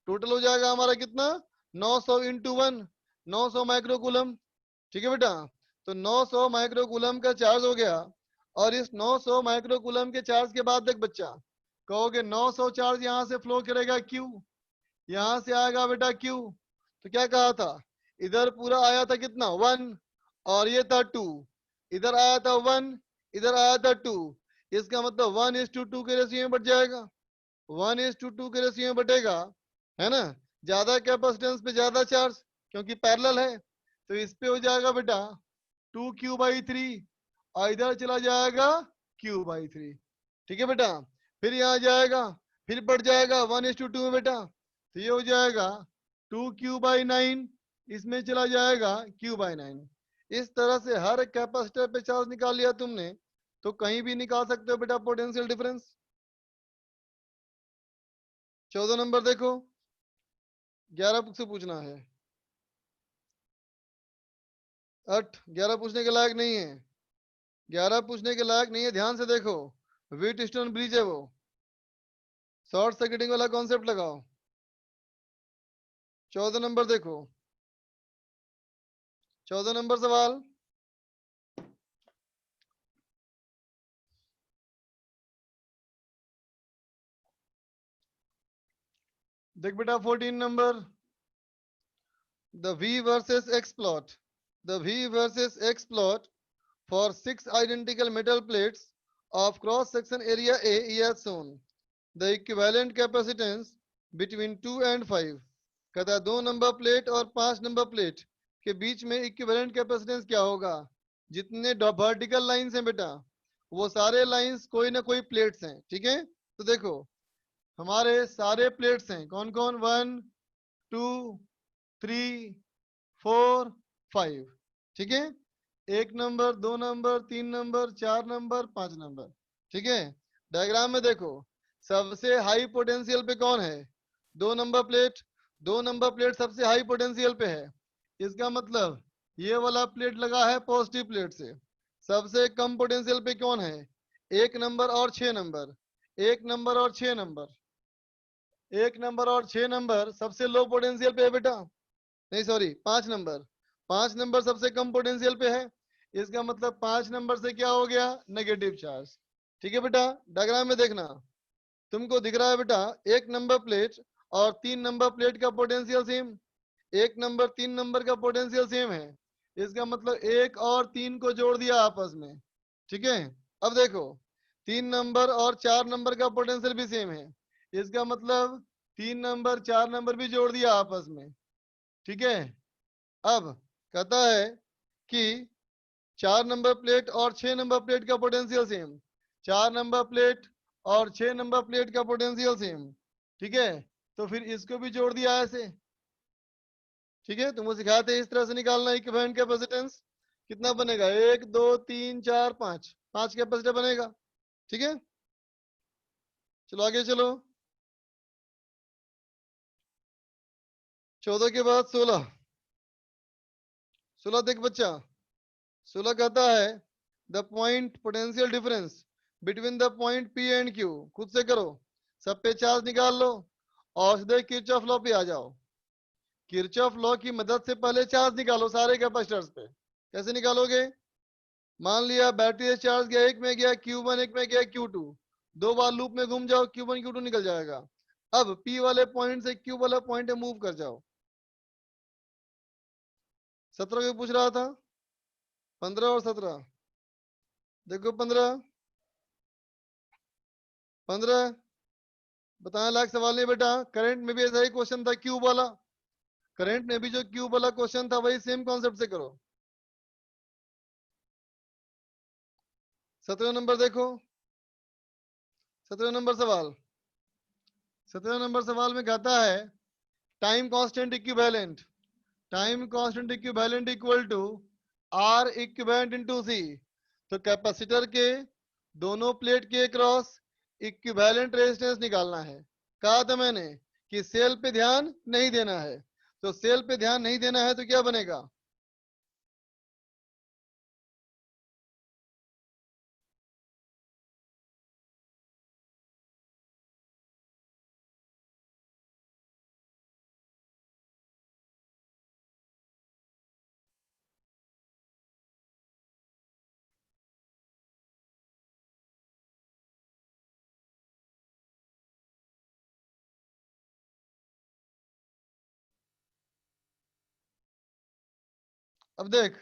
टोटल हो जाएगा हमारा कितना 900 इंटू 1, 900 माइक्रोकूलम, ठीक है बेटा। तो 900 माइक्रोकूलम का चार्ज हो गया, और इस 900 माइक्रोकूलम के चार्ज के बाद देख बच्चा, कहोगे 900 चार्ज यहाँ से फ्लो करेगा Q, यहाँ से आएगा बेटा Q, तो क्या कहा था, इधर पूरा आया था कितना 1 और ये था 2, इधर आया था 1 इधर आया था 2, इसका मतलब 1:2 के रेशियो में बट जाएगा, 1:2 के रेशियो में बटेगा, है ना। ज्यादा कैपेसिटेंस पे ज्यादा चार्ज, क्योंकि पैरेलल है, तो इस पे हो जाएगा बेटा 2Q/3 और इधर चला जाएगा Q/3, ठीक है बेटा। फिर यहाँ जाएगा, फिर बढ़ जाएगा 1:2 में बेटा, तो ये हो जाएगा 2Q/9, इसमें चला जाएगा Q/9। इस तरह से हर कैपेसिटर पे चार्ज निकाल लिया तुमने, तो कहीं भी निकाल सकते हो बेटा पोटेंशियल डिफरेंस। 14 नंबर देखो, 11 बुक से पूछना है, 11 पूछने के लायक नहीं है, 11 पूछने के लायक नहीं है, ध्यान से देखो। व्हीटस्टोन ब्रिज है वो, शॉर्ट सर्किटिंग वाला कॉन्सेप्ट लगाओ। 14 नंबर देखो, 14 नंबर सवाल, देख बेटा 14 number, the V versus X plot, the V versus X plot for 6 identical metal plates of cross section area A is shown, the equivalent capacitance between 2 and 5। कहता है 2 number plate और 5 number plate के बीच में equivalent capacitance क्या होगा। जितने vertical lines हैं बेटा, वो सारे लाइंस कोई ना कोई प्लेट्स हैं, ठीक है। तो देखो हमारे सारे प्लेट्स हैं, कौन कौन, 1 2 3 4 5, ठीक है। 1 number 2 number 3 number 4 number 5 number, ठीक है। डायग्राम में देखो सबसे हाई पोटेंशियल पे कौन है, 2 नंबर प्लेट, 2 नंबर प्लेट सबसे हाई पोटेंशियल पे है, इसका मतलब ये वाला प्लेट लगा है पॉजिटिव प्लेट से, सबसे कम पोटेंशियल पे कौन है? 1 नंबर और 6 नंबर, 1 नंबर और 6 नंबर, 1 नंबर और 6 नंबर सबसे लो पोटेंशियल पे है बेटा, नहीं सॉरी 5 नंबर, 5 नंबर सबसे कम पोटेंशियल पे है। इसका मतलब 5 नंबर से क्या हो गया? Negative charge. ठीक है बेटा, डायग्राम में देखना, तुमको दिख रहा है बेटा 1 नंबर प्लेट और 3 नंबर प्लेट का पोटेंशियल सेम, 1 नंबर 3 नंबर का पोटेंशियल सेम है। इसका मतलब 1 और 3 को जोड़ दिया आपस में। ठीक है, अब देखो 3 नंबर और 4 नंबर का पोटेंशियल भी सेम है, इसका मतलब 3 नंबर 4 नंबर भी जोड़ दिया आपस में। ठीक है, अब कहता है कि 4 नंबर प्लेट और 6 नंबर प्लेट का पोटेंशियल सेम, 4 नंबर प्लेट और 6 नंबर प्लेट का पोटेंशियल सेम। ठीक है, तो फिर इसको भी जोड़ दिया ऐसे। ठीक है, तुमको सिखाते हैं इस तरह से निकालना इक्विवेलेंट कैपेसिटेंस। कितना बनेगा? 1 2 3 4 5, 5 कैपेसिटर बनेगा। ठीक है, चलो आगे चलो। 14 के बाद 16, 16 देख बच्चा, 16 कहता है the point potential difference between the point P and Q. खुद से करो, सब पे चार्ज निकाल लो और सीधे किरचॉफ लॉ पे आ जाओ। किरचॉफ लॉ की मदद से पहले चार्ज निकालो सारे कैपेसिटर्स पे। कैसे निकालोगे? मान लिया बैटरी से चार्ज गया, एक में गया Q1, एक में गया Q2, 2 बार लूप में घूम जाओ, Q1 Q2 निकल जाएगा। अब P वाले पॉइंट से Q वाला पॉइंट में मूव कर जाओ। 17 को पूछ रहा था, 15 और 17 देखो, 15 बताने लायक सवाल नहीं बेटा। करंट में भी ऐसा ही क्वेश्चन था क्यूब वाला, करंट में भी जो क्यूब वाला क्वेश्चन था वही सेम कॉन्सेप्ट से करो। 17 नंबर देखो, 17 नंबर सवाल, 17 नंबर सवाल में कहता है time constant equivalent, time constant equivalent equal to R equivalent into C. तो कैपेसिटर के दोनों प्लेट के क्रॉस इक्विवेलेंट रेजिस्टेंस निकालना है। कहा था मैंने कि सेल पे ध्यान नहीं देना है, तो सेल पे ध्यान नहीं देना है तो क्या बनेगा? अब देख,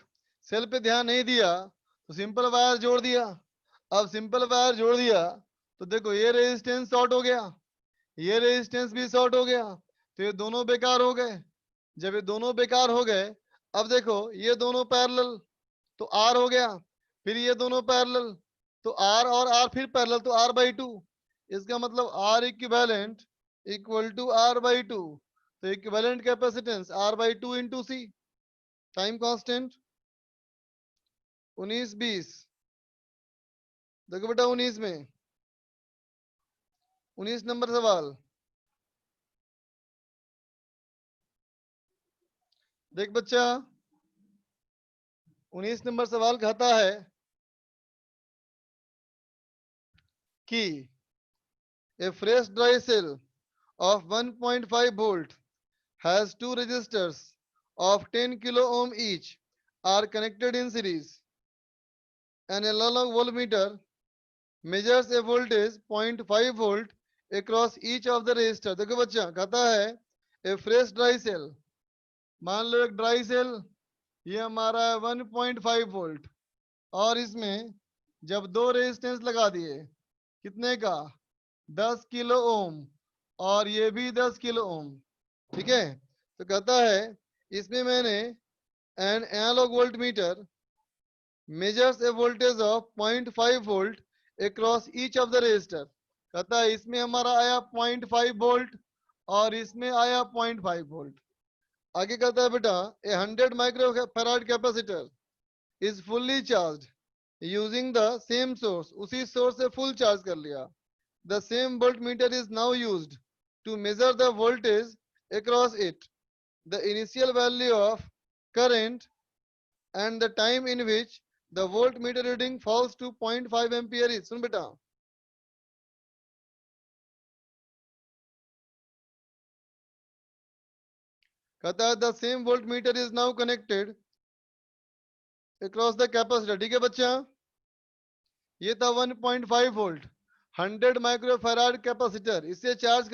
सेल पे ध्यान नहीं दिया तो सिंपल वायर जोड़ दिया। अब सिंपल वायर जोड़ दिया तो देखो ये रेजिस्टेंस शॉर्ट हो गया, ये रेजिस्टेंस भी शॉर्ट हो गया, तो ये दोनों बेकार हो गए। जब ये दोनों बेकार हो गए, अब देखो ये दोनों पैरेलल तो आर हो गया, फिर ये दोनों पैरेलल तो आर और आर फिर पैरेलल तो आर बाई टू। इसका मतलब R equivalent equal to R by two, तो equivalent capacitance R by two into C. Time constant 19 20 देखो बेटा 19 में 19 नंबर सवाल देख बच्चा, 19 नंबर सवाल कहता है कि a fresh dry cell of 1.5 volt has two resistors of 10 kilo ohm each are connected in series. An analog voltmeter measures a voltage 0.5 volt across each of the resistor. देखो बच्चा कहता है a fresh dry cell, मान लो एक dry cell, ये हमारा है 1.5 volt और इसमें जब 2 रेजिस्टेंस लगा दिए, कितने का? 10 किलो ओम और ये भी 10 किलो ओम। ठीक है, तो कहता है इसमें मैंने an analog voltmeter measures a voltage of 0.5 volt across each of the resistor. कहता है इसमें हमारा आया 0.5 वोल्ट और इसमें आया 0.5 वोल्ट। आगे कहता है बेटा a 100 microfarad capacitor is fully charge using the same source, उसी सोर्स से फुल चार्ज कर लिया। The same voltmeter is now used to measure the voltage across it. The initial value of current and the time in which the voltmeter reading falls to 0.5 ampere is. सुन बेटा, कहता है the same voltmeter is now connected across the capacitor. ठीक है बच्चा, ये था 1.5 volt 100 microfarad capacitor. इससे charge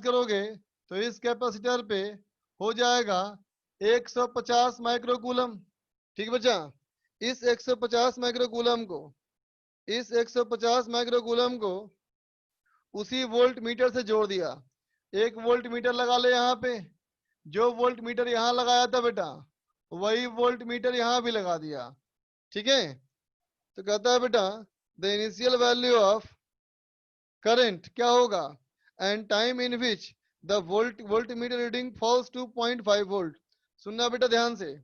करोगे तो इस कैपेसिटर पे हो जाएगा 150 माइक्रोकूलम. ठीक है बच्चा, इस 150 माइक्रोकूलम को उसी वोल्ट मीटर से जोड़ दिया. एक वोल्ट मीटर लगा ले यहाँ पे, जो वोल्ट मीटर यहाँ लगाया था बेटा वही वोल्ट मीटर यहाँ भी लगा दिया. ठीक है, तो कहता है बेटा the initial value of current क्या होगा and time in which the volt meter reading falls to 0.5 volt. सुनना बेटा ध्यान से,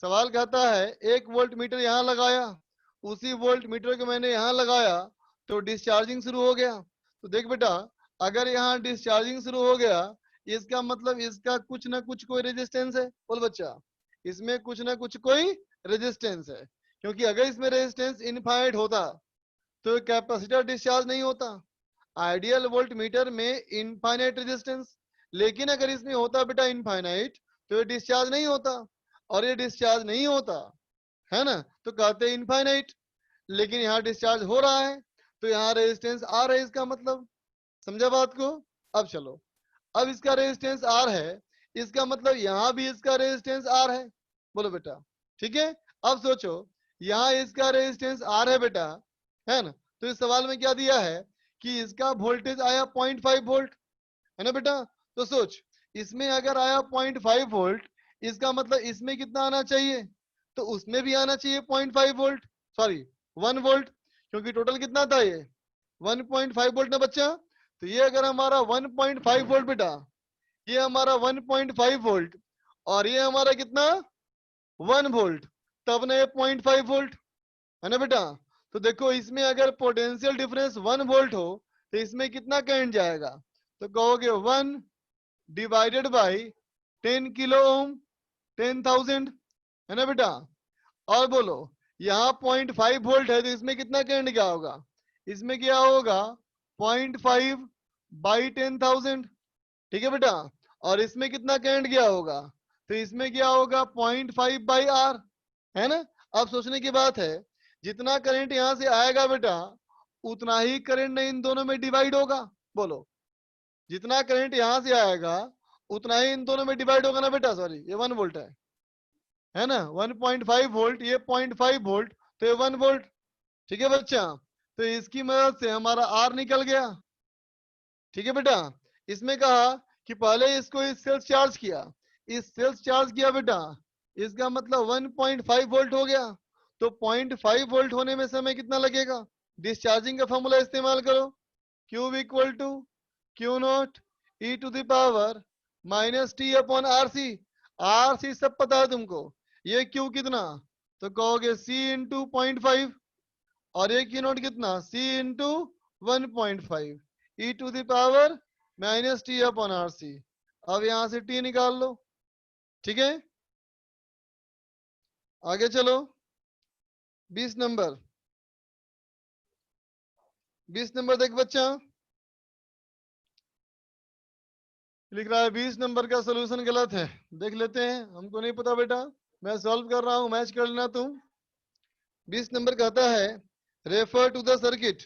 सवाल कहता है एक वोल्ट मीटर यहाँ लगाया, उसी वोल्ट मीटर को मैंने यहाँ लगाया तो डिस्चार्जिंग शुरू हो गया. तो देख बेटा, अगर यहाँ डिस्चार्जिंग शुरू हो गया इसका मतलब इसका कुछ ना कुछ कोई रेजिस्टेंस है. बोल बच्चा, इसमें कुछ ना कुछ कोई रेजिस्टेंस है, क्योंकि अगर इसमें रेजिस्टेंस इनफाइनाइट होता तो कैपेसिटर डिस्चार्ज नहीं होता. आइडियल वोल्ट मीटर में इनफाइनाइट रेजिस्टेंस, लेकिन अगर इसमें होता बेटा इनफाइनाइट तो ये डिस्चार्ज नहीं होता, और ये डिस्चार्ज नहीं होता है ना, तो कहते हैं इनफाइनाइट. लेकिन यहाँ डिस्चार्ज हो रहा है तो यहाँ रेजिस्टेंस आर है. इसका मतलब समझा बात को. अब चलो, अब इसका रेजिस्टेंस आर है, इसका मतलब यहाँ भी इसका रेजिस्टेंस आर है. बोलो बेटा, ठीक है. अब सोचो, यहाँ इसका रेजिस्टेंस आर है बेटा, है ना, तो इस सवाल में क्या दिया है कि इसका वोल्टेज आया 0.5 वोल्ट, है ना बेटा. तो सोच, इसमें अगर आया 0.5 वोल्ट, इसका मतलब इसमें कितना आना चाहिए, तो उसमें भी आना चाहिए 0.5 वोल्ट, सॉरी 1 वोल्ट, क्योंकि टोटल कितना था ये 1.5 वोल्ट ना बच्चा. तो ये अगर हमारा 1.5 वोल्ट बेटा, ये हमारा 1.5 वोल्ट और ये हमारा कितना 1 वोल्ट, तब ना ये 0.5 वोल्ट, है ना बेटा. तो देखो, इसमें अगर पोटेंशियल डिफरेंस 1 वोल्ट हो तो इसमें कितना करंट जाएगा, तो कहोगे 1 डिवाइडेड बाई 10 किलो ओम 10,000, है ना बेटा. और बोलो, यहाँ 0.5 वोल्ट है तो इसमें कितना करंट क्या होगा, इसमें क्या होगा 0.5 बाई 10,000. ठीक है बेटा. और इसमें कितना करंट क्या होगा, तो इसमें क्या होगा 0.5 बाई आर, है ना. अब सोचने की बात है, जितना करंट यहाँ से आएगा बेटा उतना ही करंट इन दोनों में डिवाइड होगा. बोलो, जितना करंट यहाँ से आएगा उतना ही इन दोनों में डिवाइड होगा ना बेटा. सॉरी, ये 1 वोल्ट है ना, 1.5 वोल्ट, ये 0.5 वोल्ट, तो ये 1 वोल्ट. ठीक है बच्चा. तो इसकी मदद से हमारा आर निकल गया. ठीक है बेटा. इसमें कहा कि पहले इसको इस सेल्स चार्ज किया बेटा, इसका मतलब 1.5 वोल्ट हो गया. तो 0.5 वोल्ट होने में समय कितना लगेगा, डिस्चार्जिंग का फॉर्मूला इस्तेमाल करो, Q equal to Q naught e to the power minus t upon RC. RC सब पता है तुमको, ये Q कितना, तो कहोगे C इंटू 0.5 और ये Q नॉट कितना C into 1.5 e to the power minus t upon RC. अब यहां से T निकाल लो. ठीक है, आगे चलो. 20 नंबर देख बच्चा, लिख रहा है 20 नंबर का सॉल्यूशन गलत है. देख लेते हैं, हमको नहीं पता बेटा, मैं सॉल्व कर रहा हूं, मैच कर लेना तुम. 20 नंबर कहता है refer to the circuit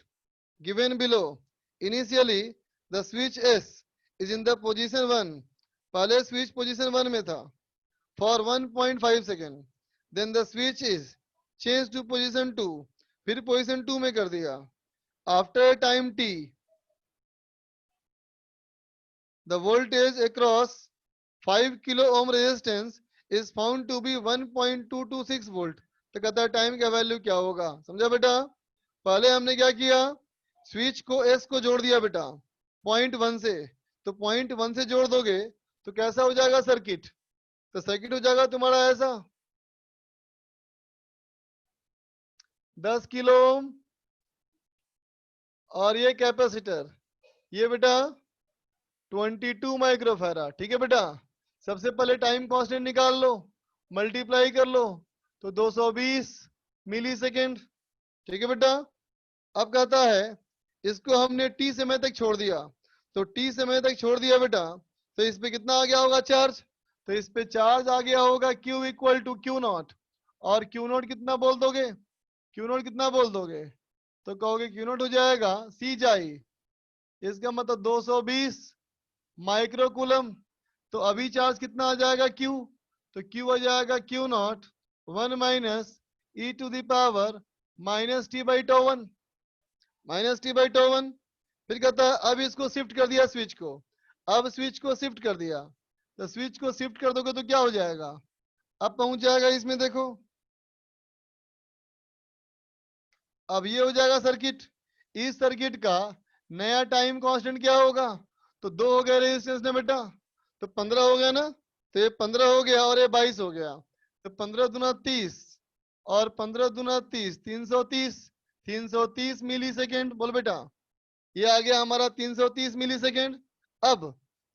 given below. Initially the switch S is in the position 1. पहले स्विच पोजीशन 1 में था for 1.5 second. Then the switch is change to position 2, फिर पोजीशन 2 में कर दिया. After time t the voltage across 5 kilo ohm resistance is found to be 1.226 volt. तो कहता है टाइम का वैल्यू क्या होगा. समझा बेटा. पहले हमने क्या किया, स्विच को S को जोड़ दिया बेटा 0.1 से, तो 0.1 से जोड़ दोगे तो कैसा हो जाएगा सर्किट, तो सर्किट हो जाएगा तुम्हारा ऐसा 10 किलो ओम और ये कैपेसिटर, ये बेटा 22 माइक्रोफैराड. ठीक है बेटा. सबसे पहले टाइम कांस्टेंट निकाल लो, मल्टीप्लाई कर लो तो 220 मिली सेकेंड। ठीक है बेटा। अब कहता है इसको हमने t समय तक छोड़ दिया, तो t समय तक छोड़ दिया बेटा, तो इस पे कितना आ गया होगा चार्ज? तो इस पे चार्ज आ गया होगा q equal to q naught. और क्यू नॉट कितना बोल दोगे? क्यू नॉट कितना बोल दोगे? तो कहोगे क्यू नॉट हो जाएगा सी जाई, इसका मतलब 220 माइक्रोकूलम। तो अभी चार्ज कितना आ जाएगा q? तो q आ जाएगा q naught 1 minus e to the power minus t by tau 1, minus t by tau 1। फिर कहता है अब इसको शिफ्ट कर दिया स्विच को, अब स्विच को शिफ्ट कर दिया, तो स्विच को शिफ्ट कर दोगे तो क्या हो जाएगा? अब पहुंच जाएगा इसमें, देखो अब ये हो जाएगा सर्किट। इस सर्किट का नया टाइम कांस्टेंट क्या होगा? तो 2 हो गया रेजिस्टेंस ने बेटा, तो 15 हो गया ना, तो ये 15 हो गया और ये 22 हो गया, तो 15 दूना 30 और 15 दूना 30, 330, 330 मिली सेकेंड। बोल बेटा, ये आ गया हमारा 330 मिली सेकेंड। अब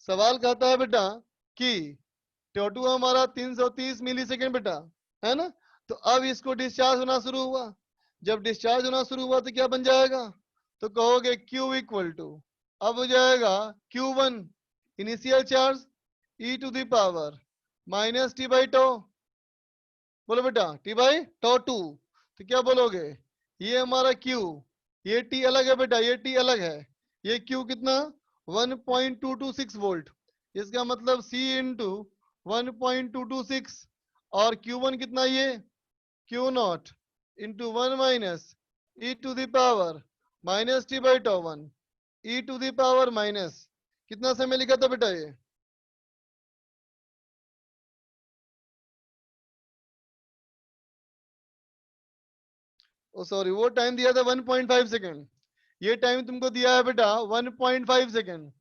सवाल कहता है बेटा कि टोटू हमारा 330 मिली सेकेंड बेटा, है ना। तो अब इसको डिस्चार्ज होना शुरू हुआ, जब डिस्चार्ज होना शुरू हुआ तो क्या बन जाएगा? तो कहोगे Q इक्वल टू, अब हो जाएगा Q1 initial charge e to the power minus t by tau. बोलो बेटा टी बाई टो 2। तो क्या बोलोगे? ये हमारा Q, ये T अलग है बेटा, ये T अलग है, ये Q कितना 1.226 वोल्ट, इसका मतलब C इंटू 1.226 और Q1 कितना ये Q naught into 1 minus e to the power minus t by tau 1 e to the power minus कितना समय लिखा था बेटा ये? ओ सॉरी, वो टाइम दिया था 1.5 सेकेंड, ये टाइम तुमको दिया है बेटा 1.5 सेकेंड,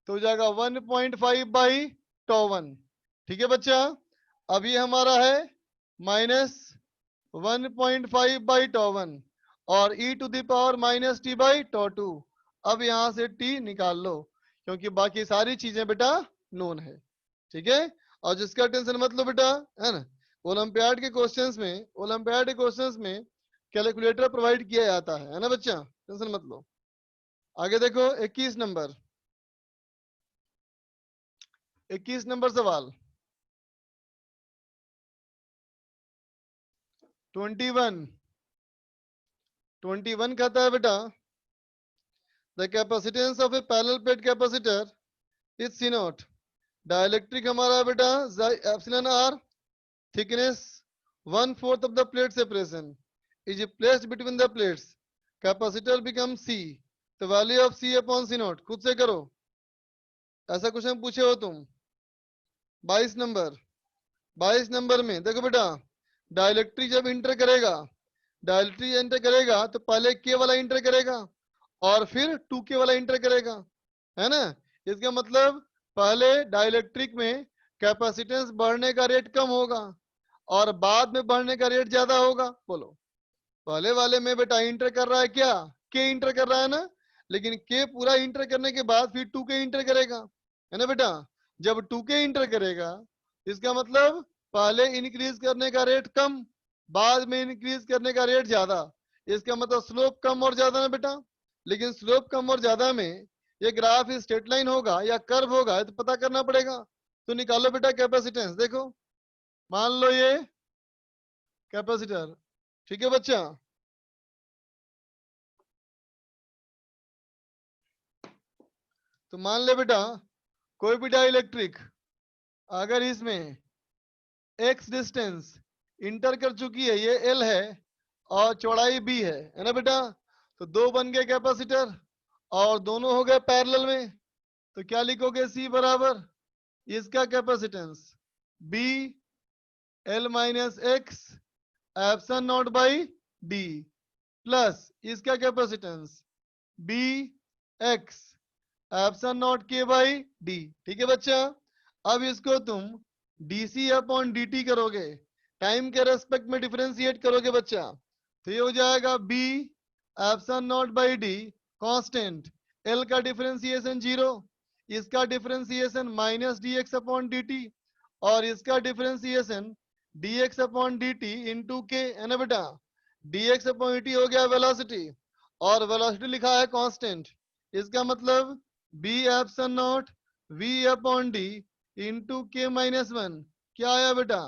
तो हो जाएगा 1.5 बाई टो 1। ठीक है बच्चा। अब ये हमारा है माइनस 1.5 बाई टो 1 और e to the power minus t by tau 2। अब यहां से t निकाल लो क्योंकि बाकी सारी चीजें बेटा नोन है। ठीक है, और जिसका टेंशन मत लो बेटा, है ना। ओलंपियाड के क्वेश्चंस में, ओलंपियाड के क्वेश्चंस में कैलकुलेटर प्रोवाइड किया जाता है ना बच्चा, टेंशन मत लो। आगे देखो 21 नंबर, 21 नंबर सवाल 21 कहता है बेटा the capacitance of A parallel plate capacitor is C not. Dielectric हमारा है बेटा epsilon r, thickness 1/4 of the plate separation is placed between the plates, capacitor become C, तो value of C upon C not खुद से करो। ऐसा question पूछे हो तुम 22 नंबर। 22 नंबर में देखो बेटा, डाइलेक्ट्रिक जब इंटर करेगा, डाइलेक्ट्रिक इंटर करेगा तो पहले K वाला इंटर करेगा और फिर 2K वाला इंटर करेगा, है ना। इसका मतलब पहले डाइलेक्ट्रिक में कैपेसिटेंस बढ़ने का रेट कम होगा और बाद में बढ़ने का रेट ज्यादा होगा। बोलो, पहले वाले में बेटा इंटर कर रहा है क्या? K इंटर कर रहा है ना, लेकिन K पूरा इंटर करने के बाद फिर 2K इंटर करेगा, है ना बेटा। जब 2K इंटर करेगा इसका मतलब पहले इंक्रीज करने का रेट कम, बाद में इंक्रीज करने का रेट ज्यादा, इसका मतलब स्लोप कम और ज्यादा ना बेटा। लेकिन स्लोप कम और ज्यादा में ये ग्राफ स्ट्रेट लाइन होगा या कर्व होगा तो पता करना पड़ेगा। तो निकालो बेटा कैपेसिटेंस। देखो मान लो ये कैपेसिटर, ठीक है बच्चा। तो मान ले बेटा कोई भी डाइलेक्ट्रिक अगर इसमें x डिस्टेंस इंटर कर चुकी है, ये L है और चौड़ाई B है ना बेटा, तो दो बन गए कैपेसिटर और दोनों हो गए पैरेलल में, तो क्या लिखोगे? C बराबर इसका capacitance B L minus X epsilon naught by D plus इसका capacitance B X epsilon naught K by D। ठीक है बच्चा। अब इसको तुम DC अपॉन DT करोगे, टाइम के रेस्पेक्ट में डिफरेंशिएट करोगे बच्चा, तो ये हो जाएगा B epsilon naught by D constant, L का डिफरेंशिएशन 0, इसका differentiation minus dx upon dt और इसका differentiation dx upon dt into K, है ना बेटा। dx अपॉन dt हो गया वेलोसिटी, और वेलोसिटी लिखा है कांस्टेंट, इसका मतलब b epsilon not v upon d into के माइनस 1। क्या आया बेटा,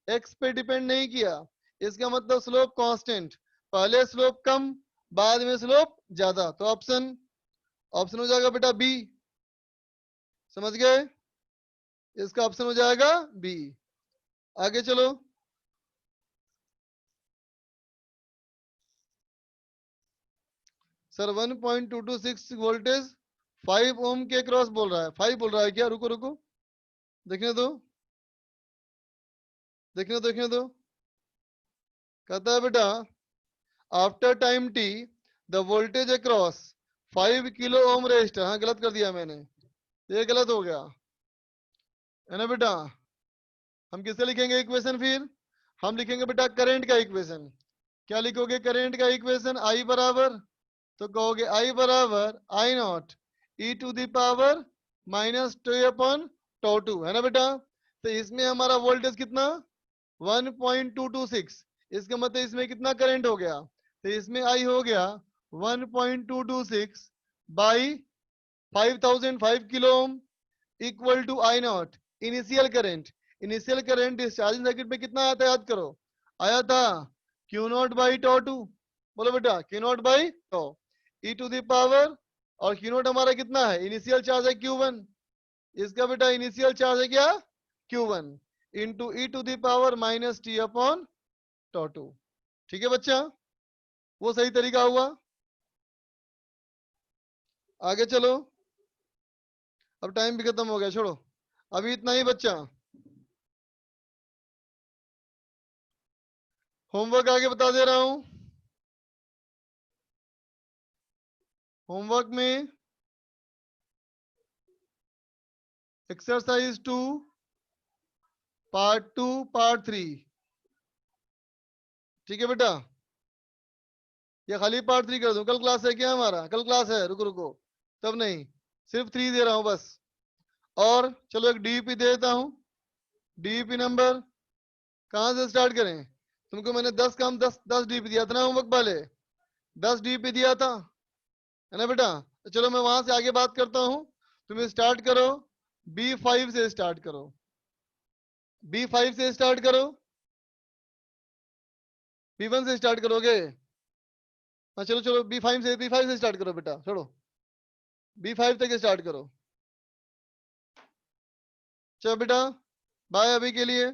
x पे डिपेंड नहीं किया, इसका मतलब स्लोप कांस्टेंट, पहले स्लोप कम बाद में स्लोप ज्यादा, तो ऑप्शन हो जाएगा बेटा बी। समझ गए, इसका ऑप्शन हो जाएगा बी। आगे चलो, सर 1.226 वोल्टेज 5 ओम के क्रॉस बोल रहा है, 5 बोल रहा है क्या, रुको रुको देखने दो, देखने दो। कहता है बेटा after time t the voltage across 5 kilo ohm resistor, हाँ गलत कर दिया मैंने, ये गलत हो गया है ना बेटा। हम किससे लिखेंगे इक्वेशन, फिर हम लिखेंगे बेटा करंट का इक्वेशन। क्या लिखोगे करंट का इक्वेशन, आई बराबर, तो कहोगे आई बराबर I naught E to the power minus 2 upon to 2, है ना बेटा। तो इसमें हमारा वोल्टेज कितना 1.226, इसका मतलब इसमें कितना करंट हो गया, तो इसमें आई हो गया 1.226 by 5005 kilo ohm equal to i naught initial current. Initial current discharging circuit में कितना आया था, याद करो, आया था क्यू नॉट बाई टू 2। बोलो बेटा q naught by tau e to the power, और क्यू नॉट हमारा कितना है, इनिशियल चार्ज है Q1, इसका बेटा इनिशियल चार्ज है क्या Q1 into e to the power minus t upon to 2। ठीक है बच्चा, वो सही तरीका हुआ। आगे चलो, अब टाइम भी खत्म हो गया, छोड़ो अभी इतना ही बच्चा। होमवर्क आगे बता दे रहा हूं, होमवर्क में एक्सरसाइज 2 पार्ट 2 पार्ट 3, ठीक है बेटा, या खाली पार्ट 3 कर दूं, कल क्लास है क्या हमारा, कल क्लास है, रुको रुको तब नहीं, सिर्फ 3 दे रहा हूं बस। और चलो एक डीपी दे देता हूं, डीपी नंबर कहां से स्टार्ट करें, तुमको मैंने 10 काम 10 डीपी दिया था ना होमवर्क वाले, 10 डीपी दिया था, है ना बेटा। तो चलो मैं वहां से आगे बात करता हूं, तुम स्टार्ट करो B5 से स्टार्ट करो, B5 से स्टार्ट करो, B1 से स्टार्ट करोगे, हाँ चलो चलो B5 से स्टार्ट करो बेटा, छोड़ो B5 तक स्टार्ट करो। चलो बेटा बाय अभी के लिए।